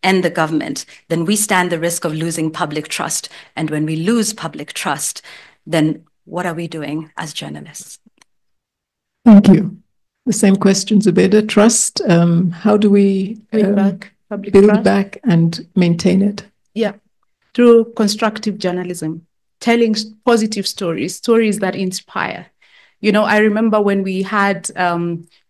and the government, then we stand the risk of losing public trust. And when we lose public trust, then what are we doing as journalists? Thank you. The same question, Zubeidah. Trust. How do we build back and maintain it? Yeah, through constructive journalism, telling positive stories, stories that inspire. You know, I remember when we had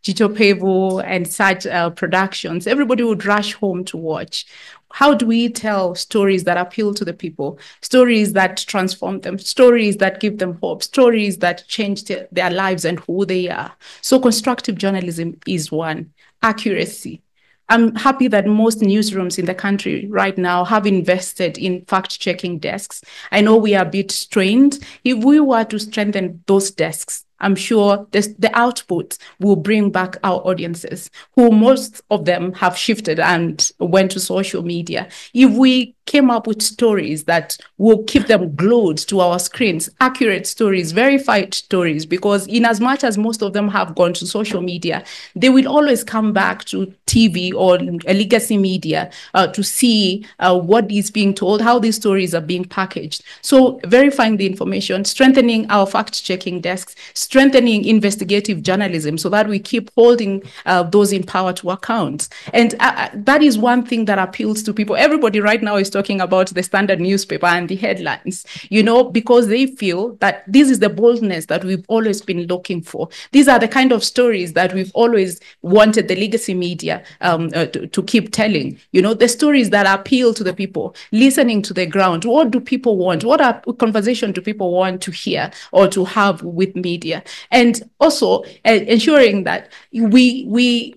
Gito Pevo and such productions, everybody would rush home to watch. How do we tell stories that appeal to the people, stories that transform them, stories that give them hope, stories that change their lives and who they are? So constructive journalism is one. Accuracy. I'm happy that most newsrooms in the country right now have invested in fact-checking desks. I know we are a bit strained. If we were to strengthen those desks, I'm sure the output will bring back our audiences, who most of them have shifted and went to social media. If we came up with stories that will keep them glued to our screens, accurate stories, verified stories, because in as much as most of them have gone to social media, they will always come back to TV or a legacy media to see what is being told, how these stories are being packaged. So verifying the information, strengthening our fact-checking desks, strengthening investigative journalism so that we keep holding those in power to account. And that is one thing that appeals to people. Everybody right now is talking about the Standard newspaper and the headlines, you know, because they feel that this is the boldness that we've always been looking for. These are the kind of stories that we've always wanted the legacy media to keep telling, you know, the stories that appeal to the people, listening to the ground. What do people want? What conversation do people want to hear or to have with media? And also ensuring that we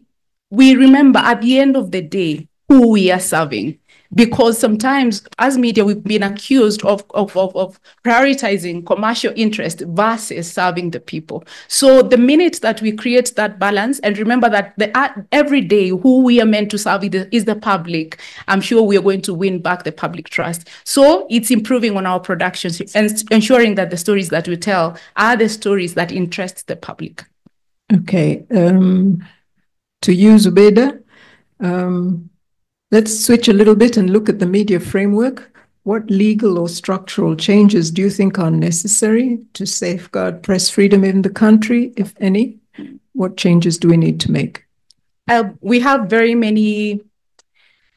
remember at the end of the day who we are serving. Because sometimes as media, we've been accused of prioritizing commercial interest versus serving the people. So the minute that we create that balance and remember that every day who we are meant to serve is the public, I'm sure we are going to win back the public trust. So it's improving on our productions and ensuring that the stories that we tell are the stories that interest the public. Okay. To you, Zubeidah. Let's switch a little bit and look at the media framework. What legal or structural changes do you think are necessary to safeguard press freedom in the country, if any? What changes do we need to make? We have very many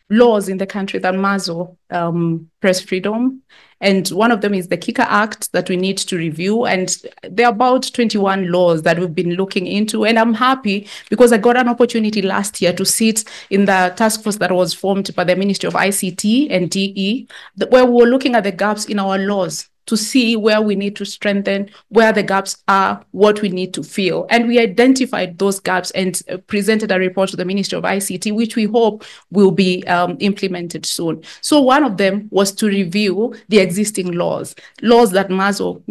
laws in the country that muzzle press freedom. And one of them is the Kicker Act that we need to review. And there are about 21 laws that we've been looking into. And I'm happy because I got an opportunity last year to sit in the task force that was formed by the Ministry of ICT and DE, where we were looking at the gaps in our laws to see where we need to strengthen, where the gaps are, what we need to fill. And we identified those gaps and presented a report to the Ministry of ICT, which we hope will be implemented soon. So one of them was to review the existing laws that muzzle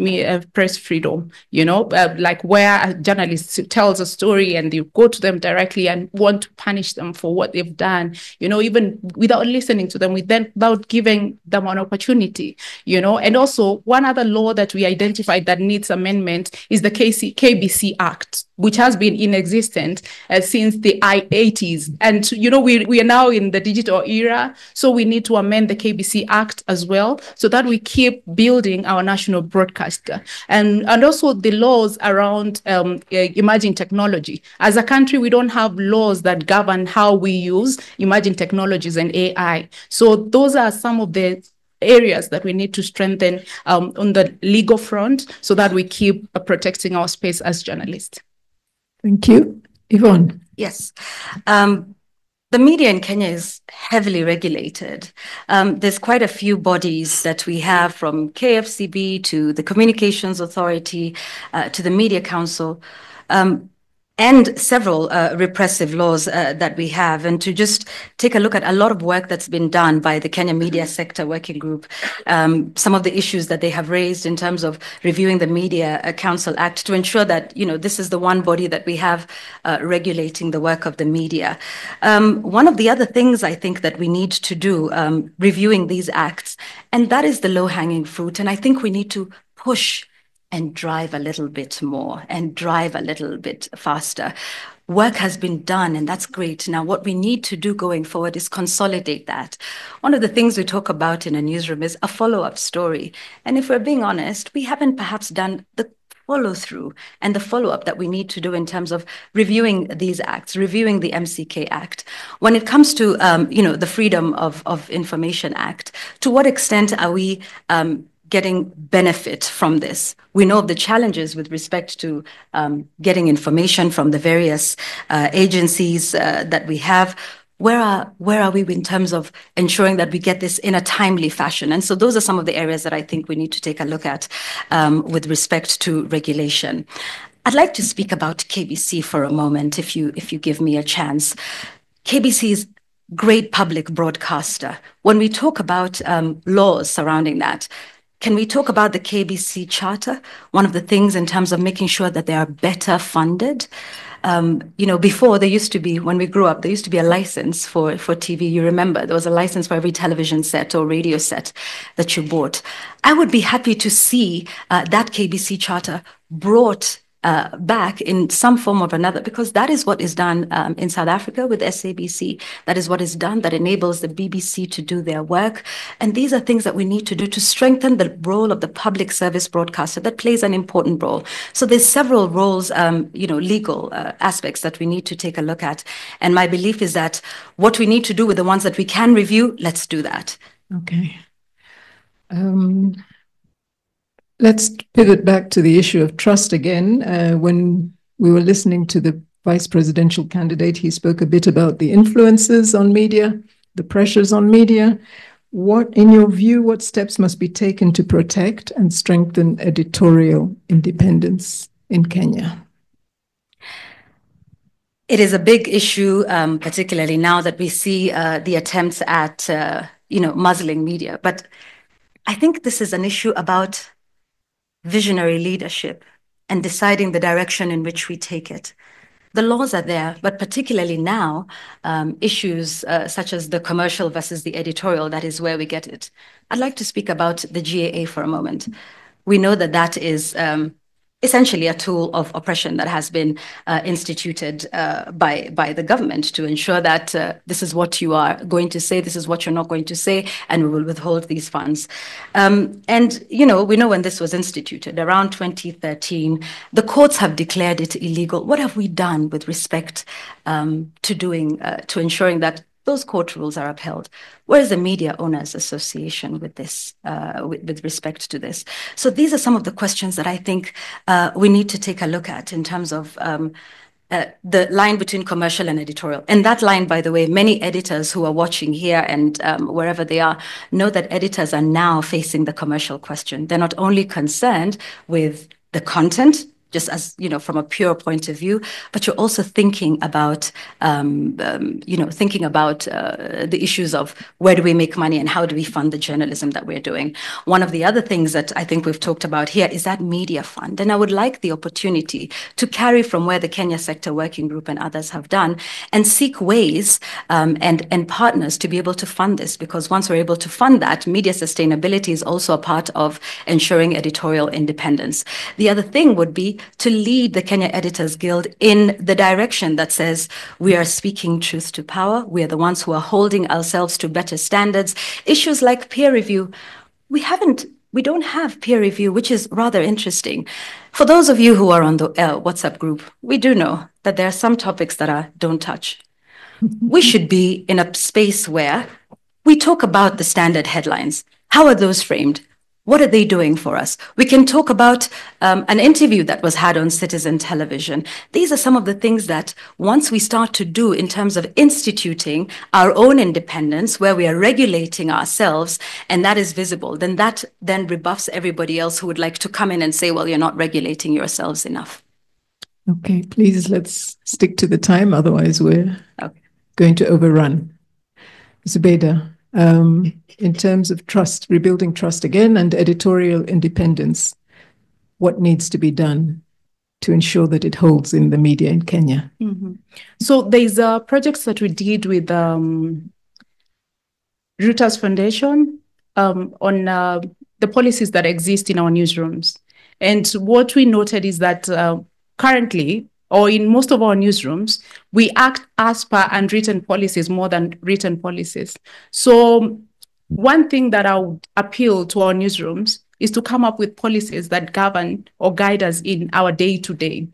press freedom, you know, like where a journalist tells a story and you go to them directly and want to punish them for what they've done, you know, even without listening to them, without giving them an opportunity, you know. And also, one other law that we identified that needs amendment is the KBC Act, which has been in existence since the 80s. And, you know, we are now in the digital era, so we need to amend the KBC Act as well, so that we keep building our national broadcaster. And also the laws around emerging technology. As a country, we don't have laws that govern how we use emerging technologies and AI. So those are some of the areas that we need to strengthen on the legal front so that we keep protecting our space as journalists. Thank you. Yvonne. Yes. The media in Kenya is heavily regulated. There's quite a few bodies that we have, from KFCB to the Communications Authority to the Media Council, and several repressive laws that we have. And to just take a look at a lot of work that's been done by the Kenya Media Sector Working Group, some of the issues that they have raised in terms of reviewing the Media Council Act to ensure that, you know, this is the one body that we have regulating the work of the media. One of the other things I think that we need to do, reviewing these acts, and that is the low-hanging fruit. And I think we need to push and drive a little bit more and drive a little bit faster. work has been done, and that's great. Now, what we need to do going forward is consolidate that. One of the things we talk about in a newsroom is a follow-up story. And if we're being honest, we haven't perhaps done the follow through and the follow-up that we need to do in terms of reviewing these acts, reviewing the MCK Act. When it comes to the Freedom of Information Act, to what extent are we getting benefit from this? We know of the challenges with respect to getting information from the various agencies that we have. Where are we in terms of ensuring that we get this in a timely fashion? And so those are some of the areas that I think we need to take a look at with respect to regulation. I'd like to speak about KBC for a moment, if you give me a chance. KBC is great public broadcaster. When we talk about laws surrounding that, can we talk about the KBC Charter? One of the things in terms of making sure that they are better funded. Before there used to be, when we grew up, there used to be a license for TV. You remember, there was a license for every television set or radio set that you bought. I would be happy to see that KBC Charter brought back in some form or another, because that is what is done in South Africa with SABC. That is what is done that enables the BBC to do their work. And these are things that we need to do to strengthen the role of the public service broadcaster that plays an important role. So there's several roles, legal aspects that we need to take a look at. And my belief is that what we need to do with the ones that we can review, let's do that. Okay. Let's pivot back to the issue of trust again. When we were listening to the vice presidential candidate, he spoke a bit about the influences on media, the pressures on media. In your view, what steps must be taken to protect and strengthen editorial independence in Kenya? It is a big issue, particularly now that we see the attempts at, muzzling media. But I think this is an issue about visionary leadership and deciding the direction in which we take it. The laws are there, but particularly now, issues such as the commercial versus the editorial, that is where we get it. I'd like to speak about the GAA for a moment. We know that that is essentially a tool of oppression that has been instituted by the government to ensure that this is what you are going to say, this is what you're not going to say, and we will withhold these funds. We know when this was instituted, around 2013, the courts have declared it illegal. What have we done with respect to ensuring that those court rules are upheld? Where is the Media Owners Association with this, with respect to this? So these are some of the questions that I think we need to take a look at in terms of the line between commercial and editorial. And that line, by the way, many editors who are watching here and wherever they are know that editors are now facing the commercial question. They're not only concerned with the content, just as, from a pure point of view, but you're also thinking about, the issues of where do we make money and how do we fund the journalism that we're doing. One of the other things that I think we've talked about here is that media fund. And I would like the opportunity to carry from where the Kenya Sector Working Group and others have done and seek ways and partners to be able to fund this, because once we're able to fund that, media sustainability is also a part of ensuring editorial independence. The other thing would be to lead the Kenya Editors Guild in the direction that says we are speaking truth to power. We are the ones who are holding ourselves to better standards. Issues like peer review, we don't have peer review, which is rather interesting. For those of you who are on the WhatsApp group, we do know that there are some topics that are don't touch. We should be in a space where we talk about the standard headlines. How are those framed? What are they doing for us? We can talk about an interview that was had on Citizen Television. These are some of the things that once we start to do in terms of instituting our own independence, where we are regulating ourselves, and that is visible, then that rebuffs everybody else who would like to come in and say, well, you're not regulating yourselves enough. Okay, please, let's stick to the time. Otherwise, we're going to overrun. Zubeidah. In terms of trust, rebuilding trust again, and editorial independence, what needs to be done to ensure that it holds in the media in Kenya? Mm-hmm. So there's projects that we did with Reuters Foundation on the policies that exist in our newsrooms. And what we noted is that currently or in most of our newsrooms, we act as per unwritten policies more than written policies. So one thing that I would appeal to our newsrooms is to come up with policies that govern or guide us in our day-to-day,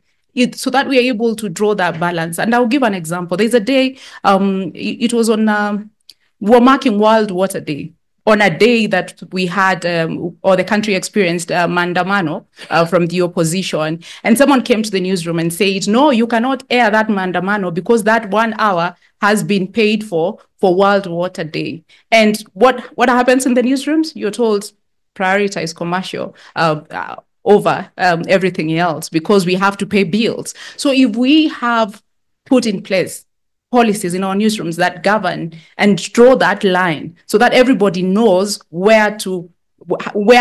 so that we are able to draw that balance. And I'll give an example. There's a day, it was on, we're marking World Water Day, on a day that we had, or the country experienced mandamano from the opposition. And someone came to the newsroom and said, no, you cannot air that mandamano because that 1 hour has been paid for World Water Day. And what happens in the newsrooms? You're told prioritize commercial over everything else because we have to pay bills. So if we have put in place policies in our newsrooms that govern and draw that line so that everybody knows where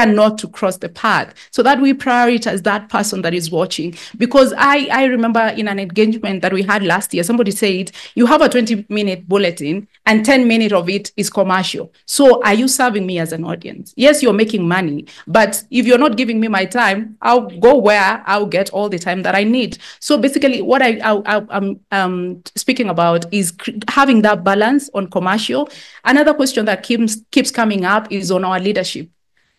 not to cross the path, so that we prioritize that person that is watching. Because I remember in an engagement that we had last year, somebody said, you have a 20-minute bulletin and 10 minutes of it is commercial. So are you serving me as an audience? Yes, you're making money, but if you're not giving me my time, I'll go where I'll get all the time that I need. So basically what I'm speaking about is having that balance on commercial. Another question that keeps coming up is on our leadership.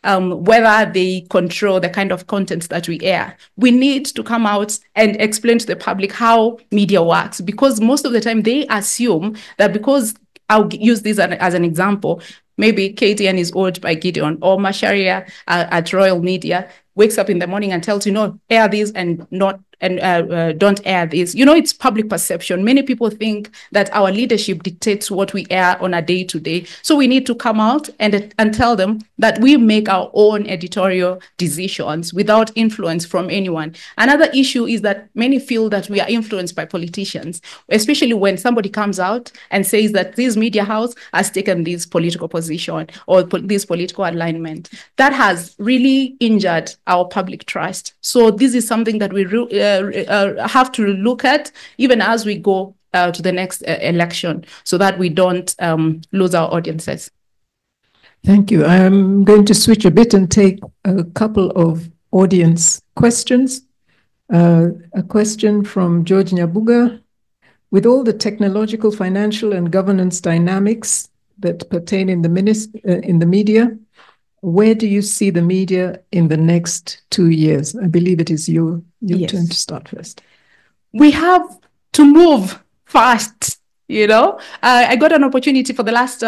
Whether they control the kind of content that we air. We need to come out and explain to the public how media works, because most of the time they assume that because, I'll use this as an example, maybe KTN is owned by Gideon, or Masharia at Royal Media wakes up in the morning and tells you, no, air this and don't air this. You know, it's public perception. Many people think that our leadership dictates what we air on a day-to-day. So we need to come out and tell them that we make our own editorial decisions without influence from anyone. Another issue is that many feel that we are influenced by politicians, especially when somebody comes out and says that this media house has taken this political position or this political alignment. That has really injured our public trust. So this is something that we have to look at even as we go to the next election, so that we don't lose our audiences. Thank you. I'm going to switch a bit and take a couple of audience questions. A question from George Nyabuga. With all the technological, financial, and governance dynamics that pertain in the media, where do you see the media in the next 2 years? I believe it is your turn to start first. We have to move fast. You know, I got an opportunity for the last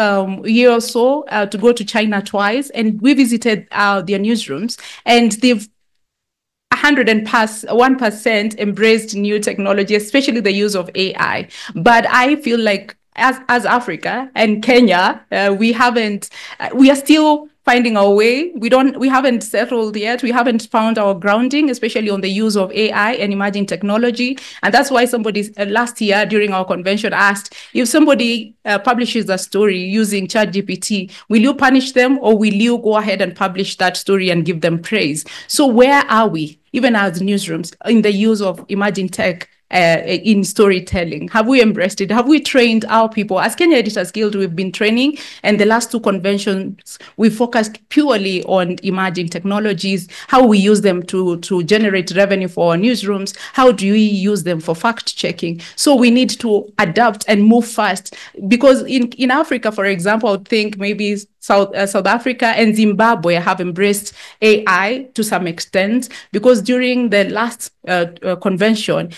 year or so to go to China twice, and we visited their newsrooms, and they've 101% embraced new technology, especially the use of AI. But I feel like as Africa and Kenya, we are still finding our way. We haven't settled yet. We haven't found our grounding, especially on the use of AI and emerging technology. And that's why somebody last year during our convention asked, if somebody publishes a story using ChatGPT, will you punish them, or will you go ahead and publish that story and give them praise? So where are we, even as newsrooms, in the use of emerging tech in storytelling? Have we embraced it? Have we trained our people? As Kenya Editors Guild, we've been training, and the last two conventions, we focused purely on emerging technologies, how we use them to generate revenue for our newsrooms, how do we use them for fact checking. So we need to adapt and move fast, because in Africa, for example, I would think maybe South Africa and Zimbabwe have embraced AI to some extent, because during the last convention,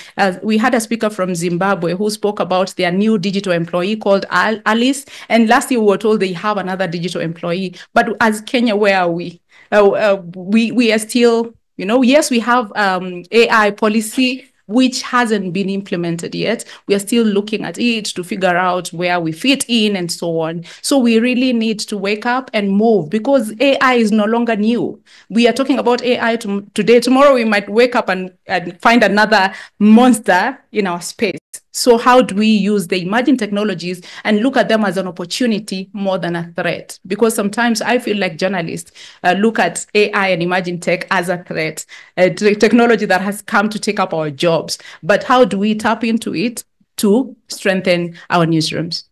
we had a speaker from Zimbabwe who spoke about their new digital employee called Alice. And last year we were told they have another digital employee. But as Kenya, where are we? We are still, yes, we have AI policy, which hasn't been implemented yet. We are still looking at it to figure out where we fit in and so on. So we really need to wake up and move, because AI is no longer new. We are talking about AI today. Tomorrow we might wake up and find another monster in our space. So how do we use the emerging technologies and look at them as an opportunity more than a threat? Because sometimes I feel like journalists look at AI and emerging tech as a threat, technology that has come to take up our jobs. But how do we tap into it to strengthen our newsrooms?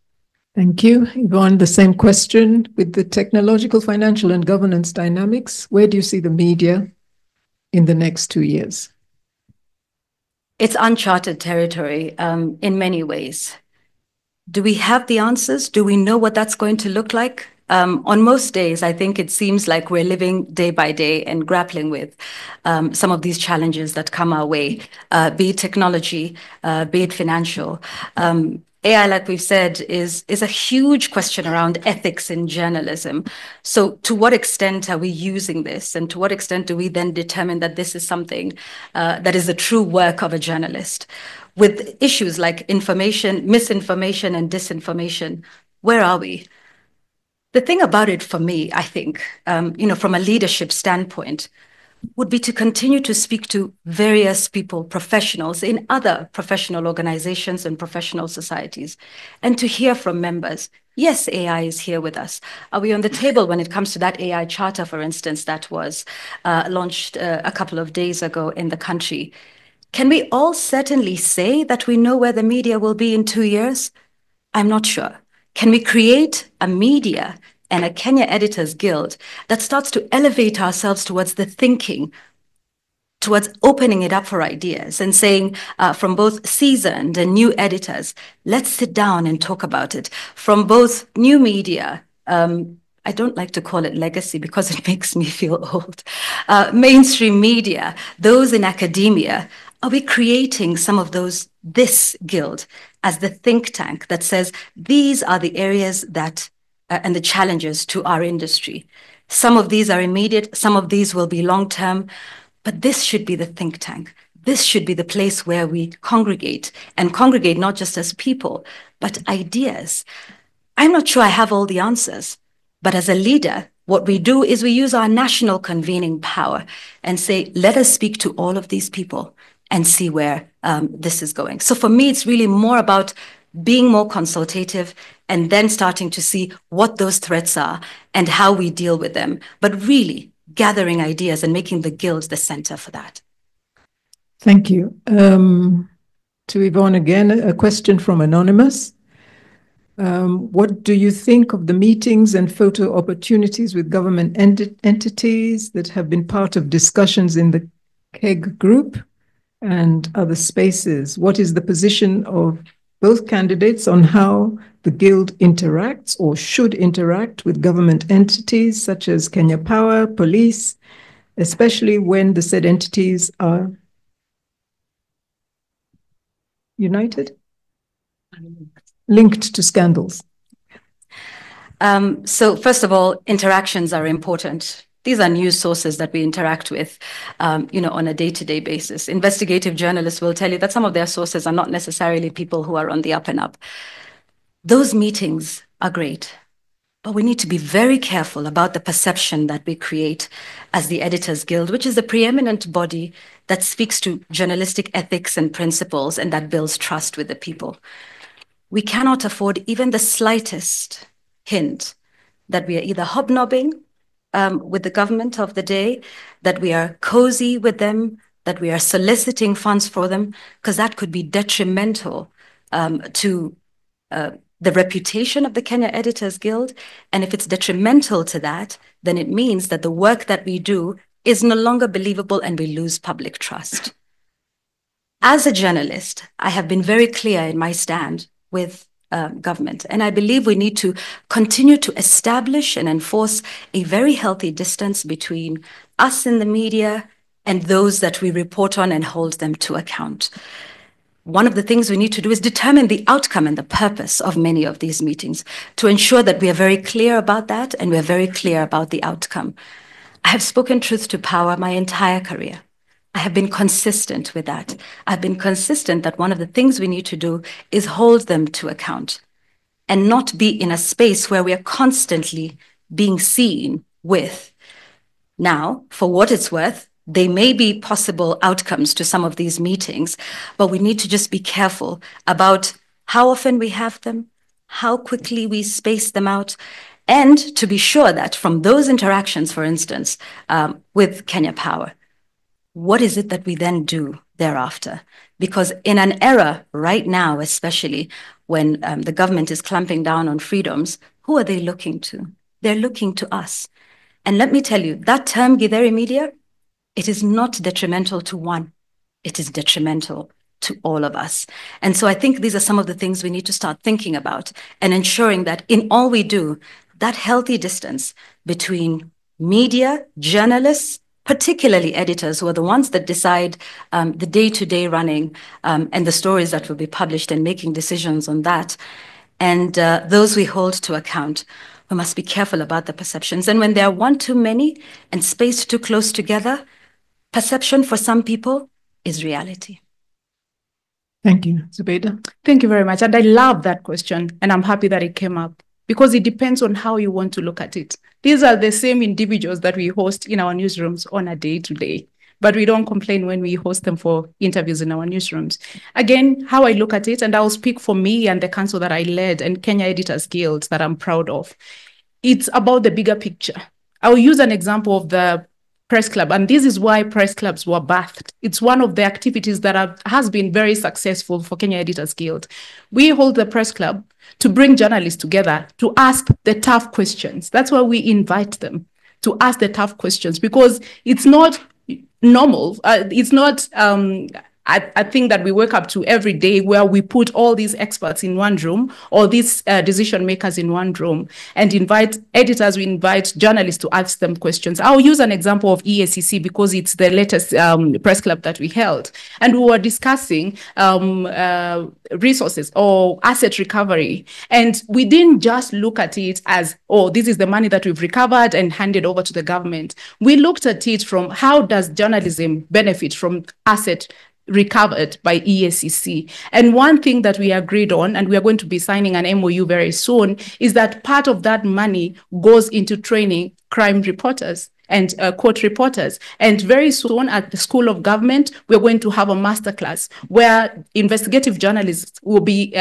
Thank you. Yvonne, the same question. With the technological, financial, and governance dynamics, where do you see the media in the next 2 years? It's uncharted territory in many ways. Do we have the answers? Do we know what that's going to look like? On most days, I think it seems like we're living day by day and grappling with some of these challenges that come our way, be it technology, be it financial. AI, like we've said, is a huge question around ethics in journalism. So to what extent are we using this? And to what extent do we then determine that this is something that is the true work of a journalist? With issues like information, misinformation, and disinformation, where are we? The thing about it for me, I think, from a leadership standpoint, would be to continue to speak to various people, professionals in other professional organizations and professional societies, and to hear from members. Yes, AI is here with us. Are we on the table when it comes to that AI charter, for instance, that was launched a couple of days ago in the country? Can we all certainly say that we know where the media will be in 2 years? I'm not sure. Can we create a media and a Kenya Editors Guild that starts to elevate ourselves towards the thinking, towards opening it up for ideas and saying from both seasoned and new editors, let's sit down and talk about it. From both new media, I don't like to call it legacy because it makes me feel old, mainstream media, those in academia, are we creating some of this guild as the think tank that says these are the areas that and the challenges to our industry? Some of these are immediate, some of these will be long-term, but this should be the think tank. This should be the place where we congregate, and congregate not just as people, but ideas. I'm not sure I have all the answers, but as a leader, what we do is we use our national convening power and say, let us speak to all of these people and see where this is going. So for me, it's really more about being more consultative and then starting to see what those threats are and how we deal with them, but really gathering ideas and making the guild the center for that. Thank you. To Yvonne again, a question from Anonymous. What do you think of the meetings and photo opportunities with government entities that have been part of discussions in the KEG group and other spaces? What is the position of both candidates on how the Guild interacts or should interact with government entities such as Kenya Power, police, especially when the said entities are united? Linked to scandals? So first of all, interactions are important. These are news sources that we interact with, on a day-to-day basis. Investigative journalists will tell you that some of their sources are not necessarily people who are on the up and up. Those meetings are great, but we need to be very careful about the perception that we create as the Editors Guild, which is the preeminent body that speaks to journalistic ethics and principles and that builds trust with the people. We cannot afford even the slightest hint that we are either hobnobbing with the government of the day, that we are cozy with them, that we are soliciting funds for them, because that could be detrimental to the reputation of the Kenya Editors Guild. And if it's detrimental to that, then it means that the work that we do is no longer believable and we lose public trust. As a journalist, I have been very clear in my stand with government. And I believe we need to continue to establish and enforce a very healthy distance between us in the media and those that we report on and hold them to account. One of the things we need to do is determine the outcome and the purpose of many of these meetings to ensure that we are very clear about that and we're very clear about the outcome. I have spoken truth to power my entire career. I have been consistent with that. I've been consistent that one of the things we need to do is hold them to account and not be in a space where we are constantly being seen with. Now, for what it's worth, they may be possible outcomes to some of these meetings, but we need to just be careful about how often we have them, how quickly we space them out, and to be sure that from those interactions, for instance, with Kenya Power, what is it that we then do thereafter? Because in an era right now, especially when the government is clamping down on freedoms, who are they looking to? They're looking to us. And let me tell you, that term, Githeri Media, it is not detrimental to one. It is detrimental to all of us. And so I think these are some of the things we need to start thinking about and ensuring that in all we do, that healthy distance between media, journalists, particularly editors, who are the ones that decide the day-to-day running and the stories that will be published and making decisions on that, and those we hold to account. We must be careful about the perceptions. And when there are one too many and spaced too close together, perception for some people is reality. Thank you. Zubeidah? Thank you very much. And I love that question. And I'm happy that it came up because it depends on how you want to look at it. These are the same individuals that we host in our newsrooms on a day-to-day, but we don't complain when we host them for interviews in our newsrooms. Again, how I look at it, and I'll speak for me and the council that I led and Kenya Editors Guild that I'm proud of. It's about the bigger picture. I'll use an example of the press club, and this is why press clubs were birthed. It's one of the activities that has been very successful for Kenya Editors Guild. We hold the press club to bring journalists together to ask the tough questions. That's why we invite them to ask the tough questions, because it's not normal. It's not a thing that we wake up to every day where we put all these experts in one room or these decision makers in one room and invite editors, we invite journalists to ask them questions. I'll use an example of EACC because it's the latest press club that we held. And we were discussing resources or asset recovery. And we didn't just look at it as, oh, this is the money that we've recovered and handed over to the government. We looked at it from how does journalism benefit from asset recovered by EACC. And one thing that we agreed on, and we are going to be signing an MOU very soon, is that part of that money goes into training crime reporters and court reporters. And very soon at the School of Government, we're going to have a masterclass where investigative journalists will be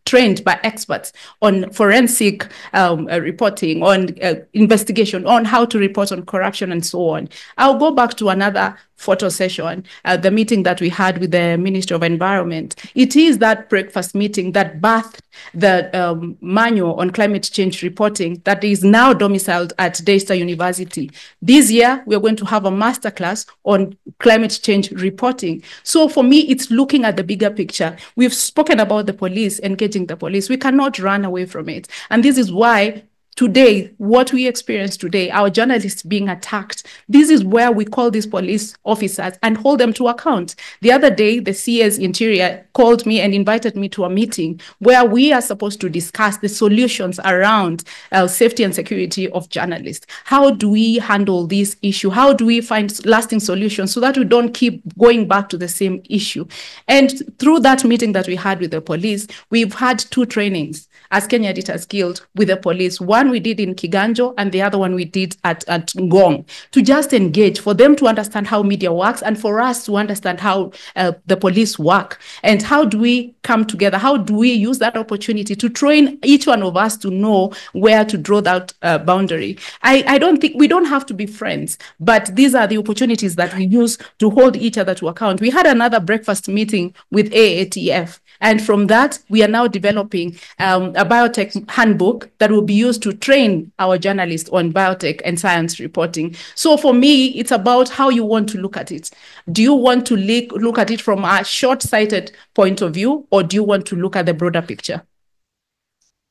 trained by experts on forensic reporting, on investigation, on how to report on corruption and so on. I'll go back to another photo session, the meeting that we had with the Ministry of Environment. It is that breakfast meeting that birthed the manual on climate change reporting that is now domiciled at Daystar University. This year, we're going to have a masterclass on climate change reporting. So for me, it's looking at the bigger picture. We've spoken about the police, engaging the police. We cannot run away from it. And this is why today, what we experience today, our journalists being attacked, this is where we call these police officers and hold them to account. The other day, the CS Interior called me and invited me to a meeting where we are supposed to discuss the solutions around safety and security of journalists. How do we handle this issue? How do we find lasting solutions so that we don't keep going back to the same issue? And through that meeting that we had with the police, we've had 2 trainings as Kenya Editors Guild with the police. One we did in Kiganjo and the other one we did at Ngong, to just engage, for them to understand how media works and for us to understand how the police work. And how do we come together? How do we use that opportunity to train each one of us to know where to draw that boundary? I don't think, we don't have to be friends, but these are the opportunities that we use to hold each other to account. We had another breakfast meeting with AATF. And from that, we are now developing a biotech handbook that will be used to train our journalists on biotech and science reporting. So for me, it's about how you want to look at it. Do you want to look at it from a short-sighted point of view, or do you want to look at the broader picture?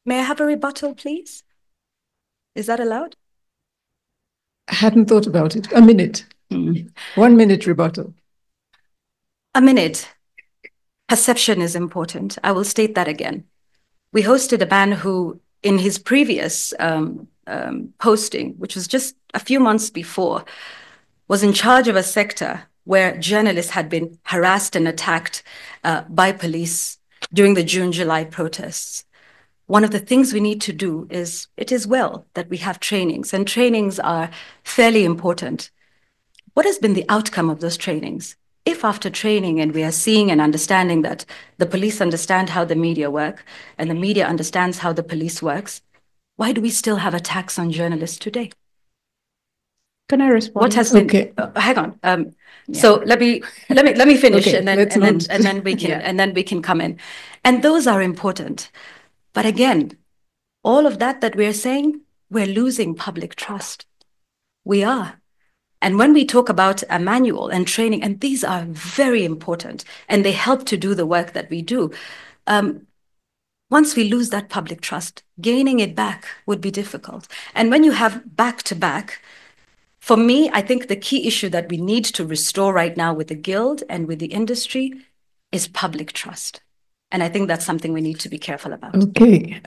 May I have a rebuttal, please? Is that allowed? I hadn't thought about it. A minute. 1 minute rebuttal. A minute. Perception is important. I will state that again. We hosted a man who, in his previous posting, which was just a few months before, was in charge of a sector where journalists had been harassed and attacked by police during the June-July protests. One of the things we need to do is, it is well that we have trainings, and trainings are fairly important. What has been the outcome of those trainings? If after training and we are seeing and understanding that the police understand how the media work and the media understands how the police works, why do we still have attacks on journalists today? Can I respond? What has been? Okay. Hang on. So let me finish, Okay, and then we can come in. And those are important. But again, all of that we're saying, we're losing public trust. We are. And when we talk about a manual and training, and these are very important, and they help to do the work that we do, once we lose that public trust, gaining it back would be difficult. And when you have back-to-back, for me, I think the key issue that we need to restore right now with the Guild and with the industry is public trust. And I think that's something we need to be careful about. Okay.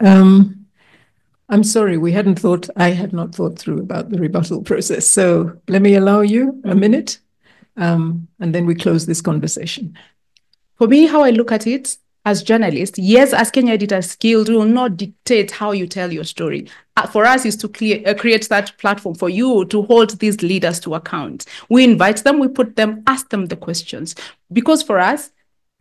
I'm sorry, I had not thought through about the rebuttal process. So let me allow you a minute, and then we close this conversation. For me, how I look at it as journalists, yes, as Kenya Editors Guild, we will not dictate how you tell your story. For us is to create that platform for you to hold these leaders to account. We invite them, we put them, ask them the questions. Because for us,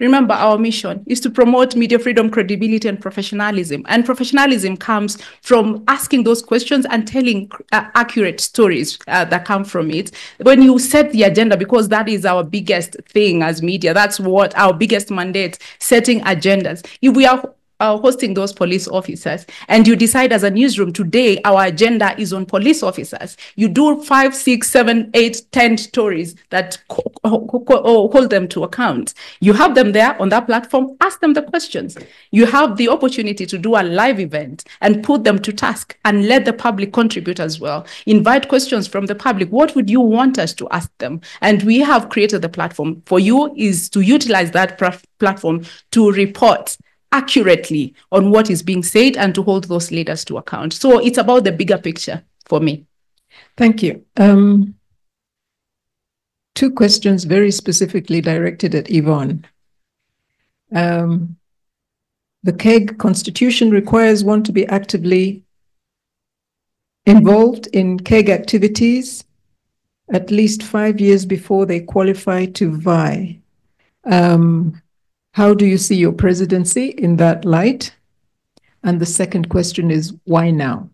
remember, our mission is to promote media freedom, credibility, and professionalism. And professionalism comes from asking those questions and telling accurate stories that come from it. When you set the agenda, because that is our biggest thing as media, that's what our biggest mandate, setting agendas. If we are hosting those police officers, and you decide as a newsroom, today our agenda is on police officers, you do 5, 6, 7, 8, 10 stories that hold them to account. You have them there on that platform, ask them the questions. You have the opportunity to do a live event and put them to task and let the public contribute as well. Invite questions from the public. What would you want us to ask them? And we have created the platform for you is to utilize that platform to report accurately on what is being said and to hold those leaders to account. So it's about the bigger picture for me. Thank you. 2 questions very specifically directed at Yvonne. The KEG constitution requires one to be actively involved in KEG activities at least 5 years before they qualify to vie. How do you see your presidency in that light? And the second question is, why now?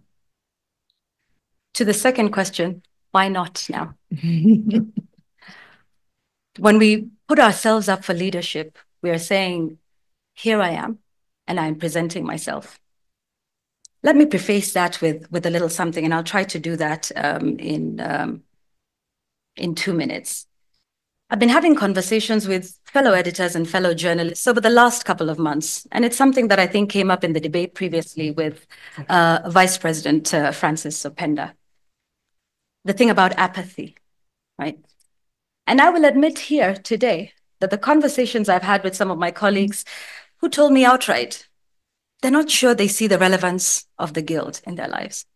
To the second question, why not now? When we put ourselves up for leadership, we are saying, here I am, and I'm presenting myself. Let me preface that with a little something, and I'll try to do that in 2 minutes. I've been having conversations with fellow editors and fellow journalists over the last couple of months, and it's something that I think came up in the debate previously with Vice President Francis Sopenda. The thing about apathy, right? And I will admit here today that the conversations I've had with some of my colleagues who told me outright, they're not sure they see the relevance of the Guild in their lives.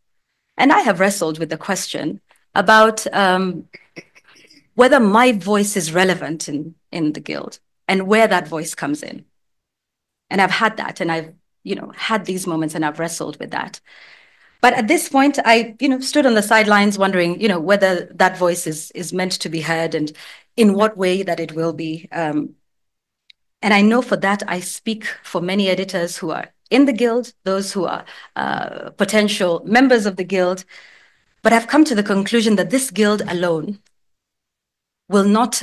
And I have wrestled with the question about whether my voice is relevant in the Guild and where that voice comes in. And I've had that, and I've had these moments, and I've wrestled with that. But at this point, I stood on the sidelines wondering whether that voice is meant to be heard and in what way that it will be. And I know for that, I speak for many editors who are in the Guild, those who are potential members of the Guild. But I've come to the conclusion that this Guild alone will not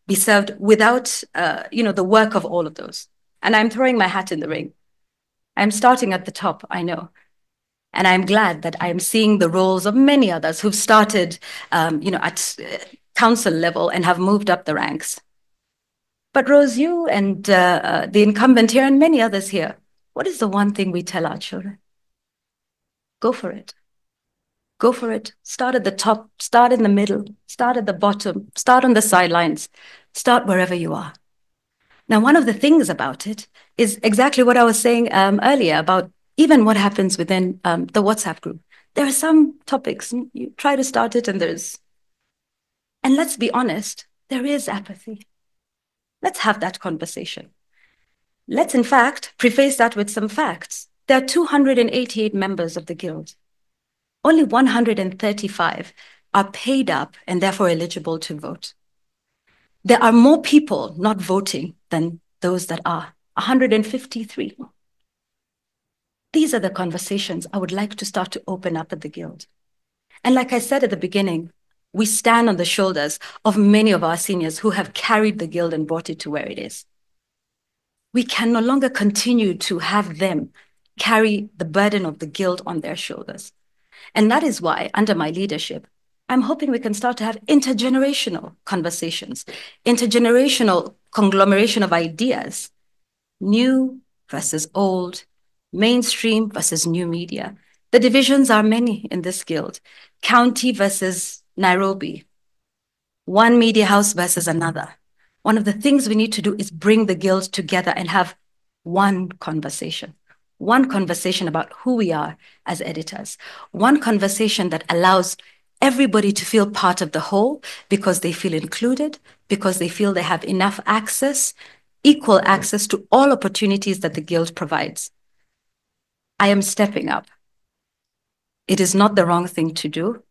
be served without the work of all of those. And I'm throwing my hat in the ring. I'm starting at the top, I know. And I'm glad that I'm seeing the roles of many others who've started at council level and have moved up the ranks. But Rose, you and the incumbent here and many others here, what is the one thing we tell our children? Go for it. Go for it. Start at the top, start in the middle, start at the bottom, start on the sidelines, start wherever you are. Now, one of the things about it is exactly what I was saying earlier about even what happens within the WhatsApp group. There are some topics, you try to start it and let's be honest, there is apathy. Let's have that conversation. Let's, in fact, preface that with some facts. There are 288 members of the Guild. Only 135 are paid up and therefore eligible to vote. There are more people not voting than those that are, 153. These are the conversations I would like to start to open up at the Guild. And like I said at the beginning, we stand on the shoulders of many of our seniors who have carried the Guild and brought it to where it is. We can no longer continue to have them carry the burden of the Guild on their shoulders. And that is why, under my leadership, I'm hoping we can start to have intergenerational conversations, intergenerational conglomeration of ideas, new versus old, mainstream versus new media. The divisions are many in this guild, county versus Nairobi, one media house versus another. One of the things we need to do is bring the guild together and have one conversation about who we are as editors, one conversation that allows everybody to feel part of the whole because they feel included, because they feel they have enough access, equal access to all opportunities that the guild provides. I am stepping up. It is not the wrong thing to do.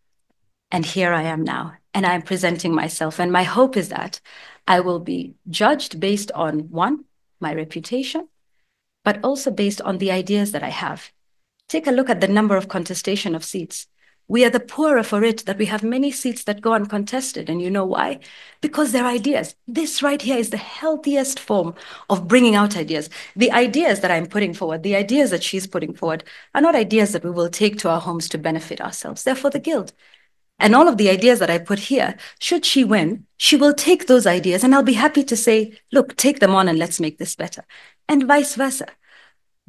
And here I am now, and I'm presenting myself. And my hope is that I will be judged based on, one, my reputation, but also based on the ideas that I have. Take a look at the number of contestation of seats. We are the poorer for it that we have many seats that go uncontested. And you know why? Because they're ideas. This right here is the healthiest form of bringing out ideas. The ideas that I'm putting forward, the ideas that she's putting forward, are not ideas that we will take to our homes to benefit ourselves. They're for the guild. And all of the ideas that I put here, should she win, she will take those ideas and I'll be happy to say, look, take them on and let's make this better. And vice versa.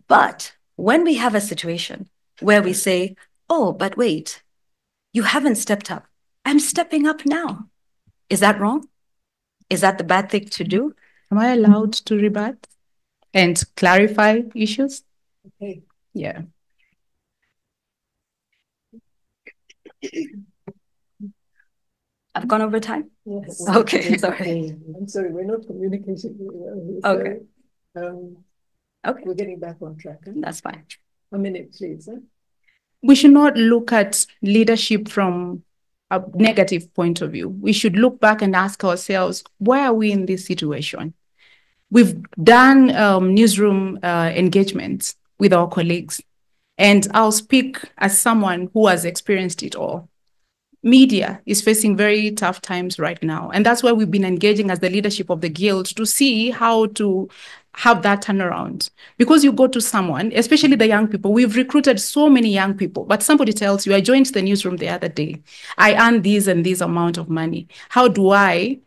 But when we have a situation where we say, oh, but wait, you haven't stepped up. I'm stepping up now. Is that wrong? Is that the bad thing to do? Am I allowed to rebut and clarify issues? Okay. Yeah. I've gone over time? Yes. Okay, sorry. I'm sorry, we're not communicating very well here. Okay. So, Okay. we're getting back on track. Huh? That's fine. A minute, please. Huh? We should not look at leadership from a negative point of view. We should look back and ask ourselves, why are we in this situation? We've done newsroom engagements with our colleagues, and I'll speak as someone who has experienced it all. Media is facing very tough times right now. And that's why we've been engaging as the leadership of the guild to see how to have that turnaround. Because you go to someone, especially the young people, we've recruited so many young people, but somebody tells you, I joined the newsroom the other day. I earn this and this amount of money. How do I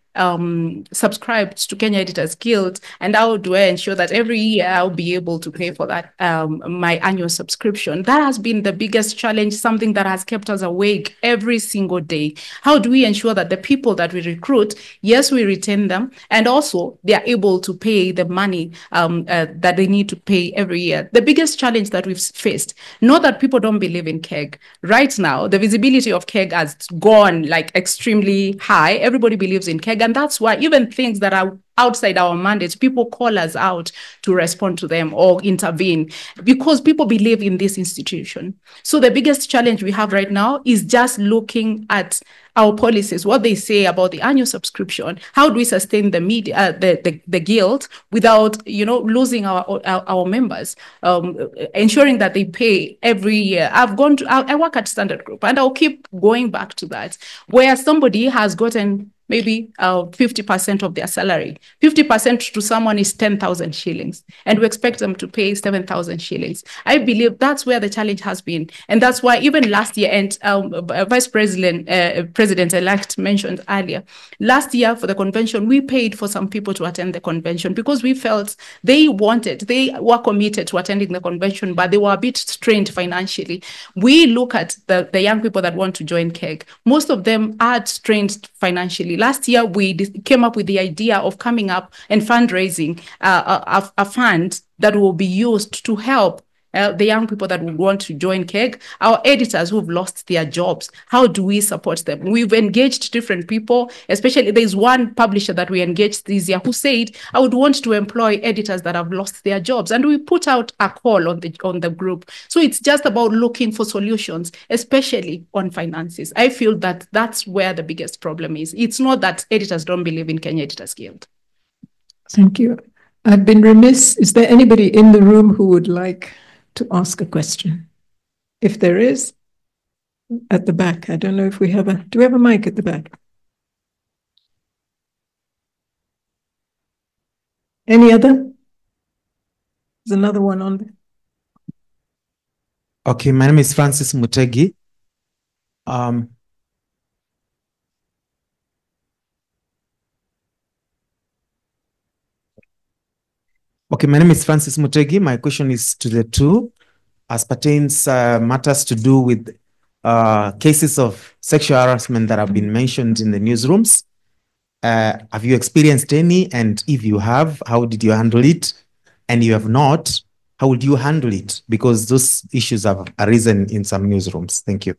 subscribed to Kenya Editors Guild, and how do I ensure that every year I'll be able to pay for that, my annual subscription? That has been the biggest challenge, something that has kept us awake every single day. How do we ensure that the people that we recruit, yes, we retain them, and also they are able to pay the money that they need to pay every year? The biggest challenge that we've faced, not that people don't believe in KEG. Right now, the visibility of KEG has gone like extremely high. Everybody believes in KEG. And that's why even things that are outside our mandates, people call us out to respond to them or intervene because people believe in this institution. So the biggest challenge we have right now is just looking at our policies, what they say about the annual subscription. How do we sustain the media, the guild without, losing our members, ensuring that they pay every year. I work at Standard Group, and I'll keep going back to that, where somebody has gotten maybe 50% of their salary. 50% to someone is 10,000 shillings, and we expect them to pay 7,000 shillings. I believe that's where the challenge has been. And that's why even last year, and Vice President-elect mentioned earlier, last year for the convention, we paid for some people to attend the convention because we felt they were committed to attending the convention, but they were a bit strained financially. We look at the young people that want to join KEG. Most of them are strained financially. Last year, we came up with the idea of coming up and fundraising a fund that will be used to help the young people that would want to join KEG, our editors who've lost their jobs. How do we support them? We've engaged different people, especially there's one publisher that we engaged this year who said, I would want to employ editors that have lost their jobs. And we put out a call on the group. So it's just about looking for solutions, especially on finances. I feel that that's where the biggest problem is. It's not that editors don't believe in Kenya Editors Guild. Thank you. I've been remiss. Is there anybody in the room who would like to ask a question? If there is, at the back. I don't know if do we have a mic at the back? Any other? There's another one on there. Okay, my name is Francis Mutegi. Okay, my name is Francis Mutegi. My question is to the two, as pertains matters to do with cases of sexual harassment that have been mentioned in the newsrooms. Have you experienced any? And if you have, how did you handle it? And you have not, how would you handle it? Because those issues have arisen in some newsrooms. Thank you.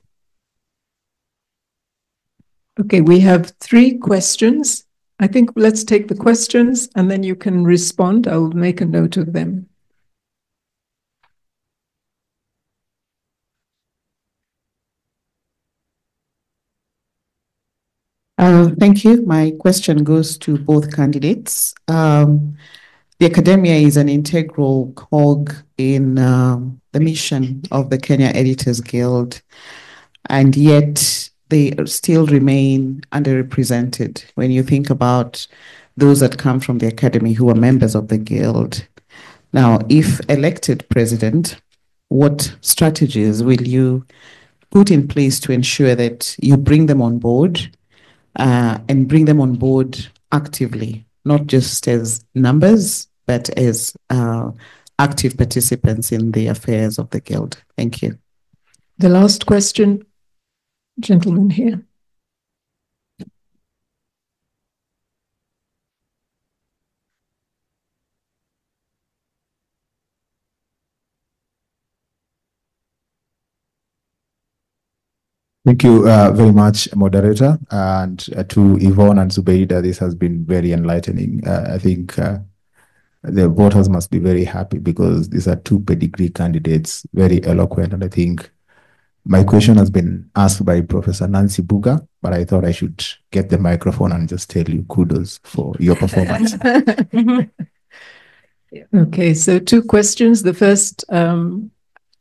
Okay, we have 3 questions. I think let's take the questions and then you can respond. I'll make a note of them. Thank you. My question goes to both candidates. The academia is an integral cog in the mission of the Kenya Editors Guild, and yet they still remain underrepresented when you think about those that come from the academy who are members of the guild. Now, if elected president, what strategies will you put in place to ensure that you bring them on board and bring them on board actively, not just as numbers, but as active participants in the affairs of the guild? Thank you. The last question, gentleman here. Thank you very much, moderator, and to Yvonne and Zubeidah. This has been very enlightening. I think the voters must be very happy because these are 2 pedigree candidates, very eloquent. And I think my question has been asked by Professor Nancy Buga, but I thought I should get the microphone and just tell you kudos for your performance. Okay, so 2 questions. The first,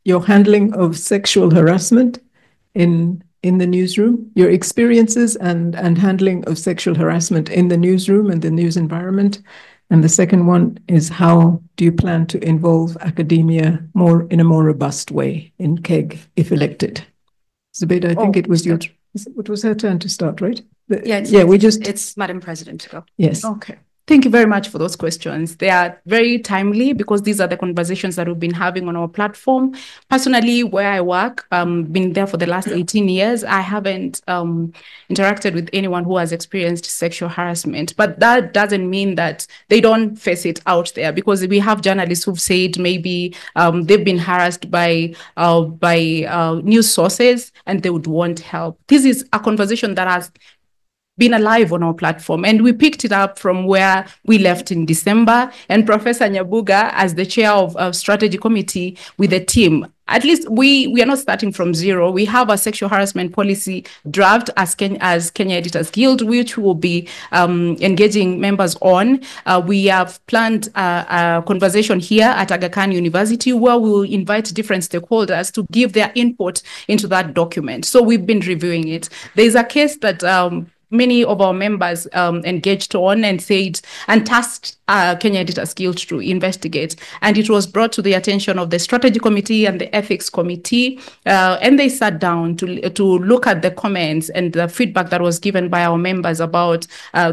your handling of sexual harassment in the newsroom, your experiences and handling of sexual harassment in the newsroom and the news environment. And the second one is, how do you plan to involve academia in a more robust way in KEG if elected? Zubeidah, I think it was it was her turn to start, right? It's Madam President to go. Yes. Okay. Thank you very much for those questions. They are very timely because these are the conversations that we've been having on our platform. Personally, where I work, been there for the last 18 years, I haven't interacted with anyone who has experienced sexual harassment, but that doesn't mean that they don't face it out there, because we have journalists who've said maybe they've been harassed by news sources and they would want help. This is a conversation that has been alive on our platform, and we picked it up from where we left in December. And Professor Nyabuga, as the chair of strategy committee with the team, at least we are not starting from zero. We have a sexual harassment policy draft as Kenya Editors Guild, which will be engaging members on. We have planned a conversation here at Aga Khan University where we will invite different stakeholders to give their input into that document. So we've been reviewing it. There's a case that many of our members engaged on and said and tasked Kenya Editors Guild to investigate. And it was brought to the attention of the strategy committee and the ethics committee. And they sat down to look at the comments and the feedback that was given by our members about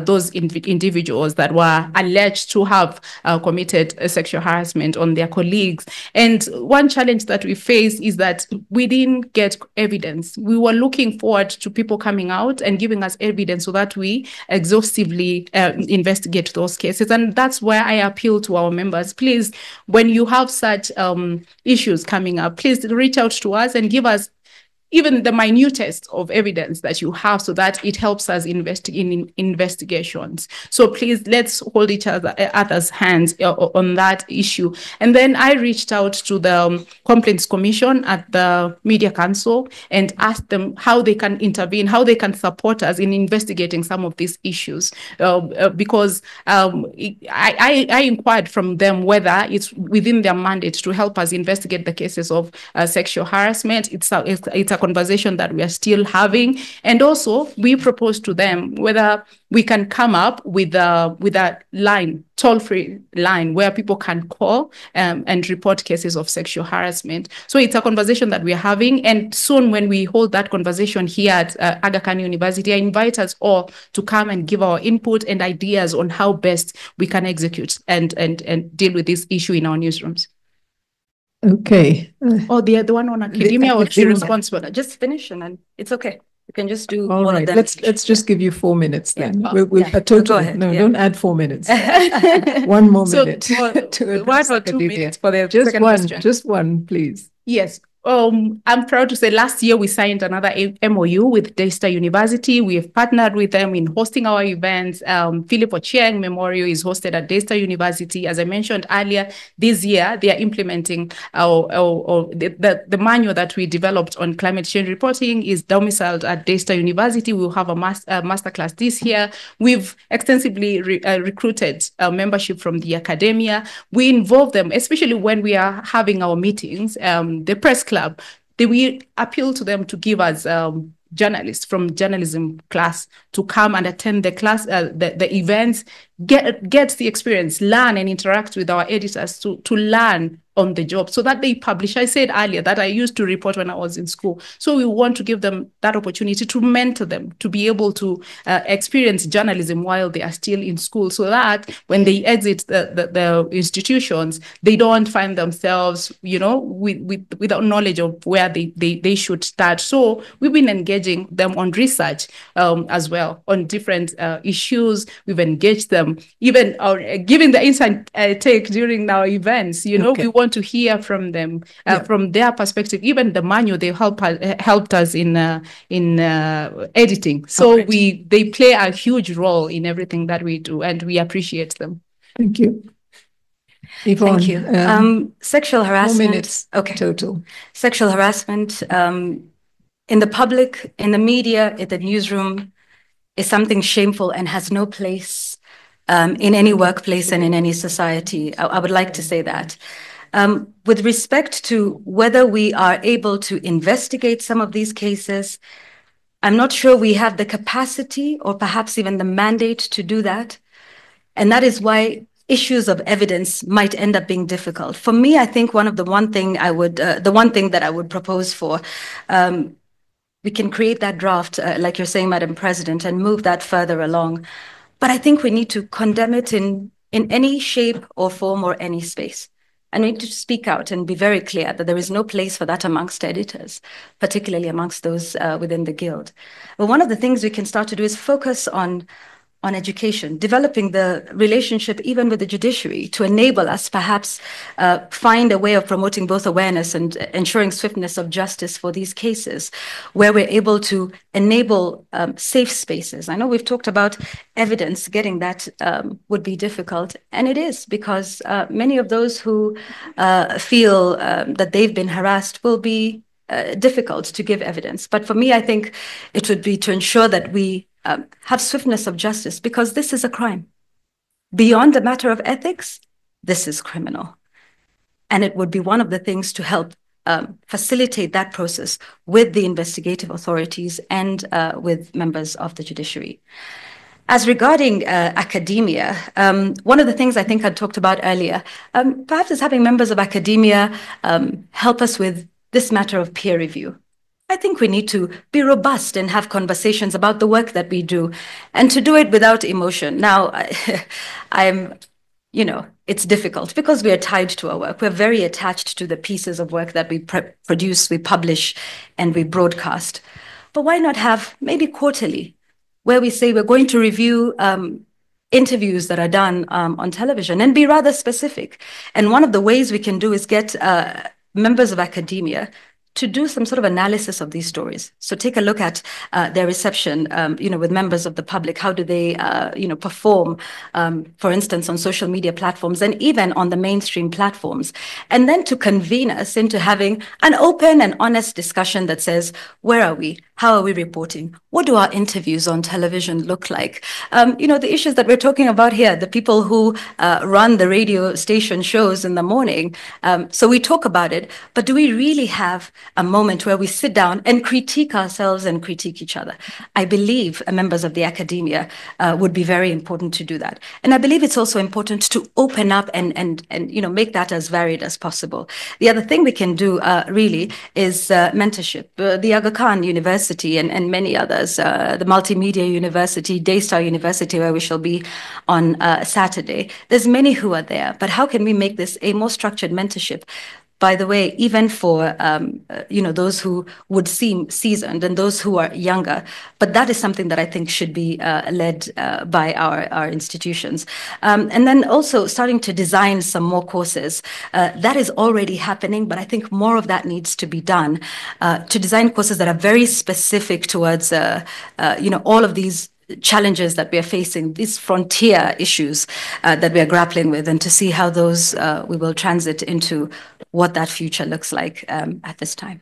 those individuals that were alleged to have committed sexual harassment on their colleagues. And one challenge that we face is that we didn't get evidence. We were looking forward to people coming out and giving us evidence so that we exhaustively investigate those cases. And that's where I appeal to our members. Please, when you have such issues coming up, please reach out to us and give us even the minutest of evidence that you have so that it helps us in investigations. So please, let's hold each other's hands on that issue. And then I reached out to the Complaints Commission at the Media Council and asked them how they can intervene, how they can support us in investigating some of these issues. Because I inquired from them whether it's within their mandate to help us investigate the cases of sexual harassment. It's a conversation that we are still having. And also, we propose to them whether we can come up with a line, toll-free line, where people can call and report cases of sexual harassment. So it's a conversation that we're having. And soon, when we hold that conversation here at Aga Khan University, I invite us all to come and give our input and ideas on how best we can execute and deal with this issue in our newsrooms. Okay. The one on academia, or the responsible. Just finish and then it's okay. You can just do all one right. of them. Let's just give you 4 minutes then. Yeah. We'll a total. Go ahead. No, don't add 4 minutes. 1 more minute. So, 1 or 2 minutes for the just second one. question. Just one, please. Yes. I'm proud to say last year we signed another MOU with Daystar University. We have partnered with them in hosting our events. Philip Ochieng Memorial is hosted at Daystar University. As I mentioned earlier, this year they are implementing the manual that we developed on climate change reporting is domiciled at Daystar University. We will have a masterclass this year. We've extensively recruited membership from the academia. We involve them, especially when we are having our meetings. The press club, we appeal to them to give us journalists from journalism class to come and attend the class, the events, get the experience, learn and interact with our editors to learn on the job so that they publish. I said earlier that I used to report when I was in school. So we want to give them that opportunity to mentor them, to be able to experience journalism while they are still in school, so that when they exit the institutions, they don't find themselves, without knowledge of where they should start. So we've been engaging them on research as well, on different issues. We've engaged them, even giving the insight take during our events. Okay. We want to hear from them, from their perspective. Even the manual, they helped us in editing. So they play a huge role in everything that we do, and we appreciate them. Thank you. Yvonne, Thank you. Sexual harassment. 4 minutes total. Sexual harassment in the public, in the media, in the newsroom is something shameful and has no place in any workplace and in any society. I would like to say that. With respect to whether we are able to investigate some of these cases, I'm not sure we have the capacity or perhaps even the mandate to do that. And that is why issues of evidence might end up being difficult. For me, I think the one thing that I would propose for, we can create that draft, like you're saying, Madam President, and move that further along. But I think we need to condemn it in any shape or form or any space. And we need to speak out and be very clear that there is no place for that amongst editors, particularly amongst those within the Guild. But one of the things we can start to do is focus on education, developing the relationship even with the judiciary to enable us perhaps find a way of promoting both awareness and ensuring swiftness of justice for these cases, where we're able to enable safe spaces. I know we've talked about evidence, getting that would be difficult, and it is, because many of those who feel that they've been harassed will be difficult to give evidence. But for me, I think it would be to ensure that we have swiftness of justice, because this is a crime. Beyond a matter of ethics, this is criminal. And it would be one of the things to help facilitate that process with the investigative authorities and with members of the judiciary. As regarding academia, one of the things I think I talked about earlier, perhaps is having members of academia help us with this matter of peer review. I think we need to be robust and have conversations about the work that we do, and to do it without emotion. Now, it's difficult because we are tied to our work. We're very attached to the pieces of work that we produce, we publish, and we broadcast. But why not have maybe quarterly, where we say we're going to review interviews that are done on television, and be rather specific. And one of the ways we can do is get members of academia to do some sort of analysis of these stories. So take a look at their reception, with members of the public. How do they, perform, for instance, on social media platforms and even on the mainstream platforms? And then to convene us into having an open and honest discussion that says, where are we? How are we reporting? What do our interviews on television look like? The issues that we're talking about here, the people who run the radio station shows in the morning. So we talk about it, but do we really have a moment where we sit down and critique ourselves and critique each other. I believe members of the academia would be very important to do that. And I believe it's also important to open up and make that as varied as possible. The other thing we can do really is mentorship. The Aga Khan University and many others, the Multimedia University, Daystar University, where we shall be on Saturday. There's many who are there, but how can we make this a more structured mentorship? By the way, even for those who would seem seasoned and those who are younger, but that is something that I think should be led by our institutions. And then also starting to design some more courses. That is already happening, but I think more of that needs to be done to design courses that are very specific towards all of these challenges that we are facing, these frontier issues that we are grappling with, and to see how those we will transit into what that future looks like at this time.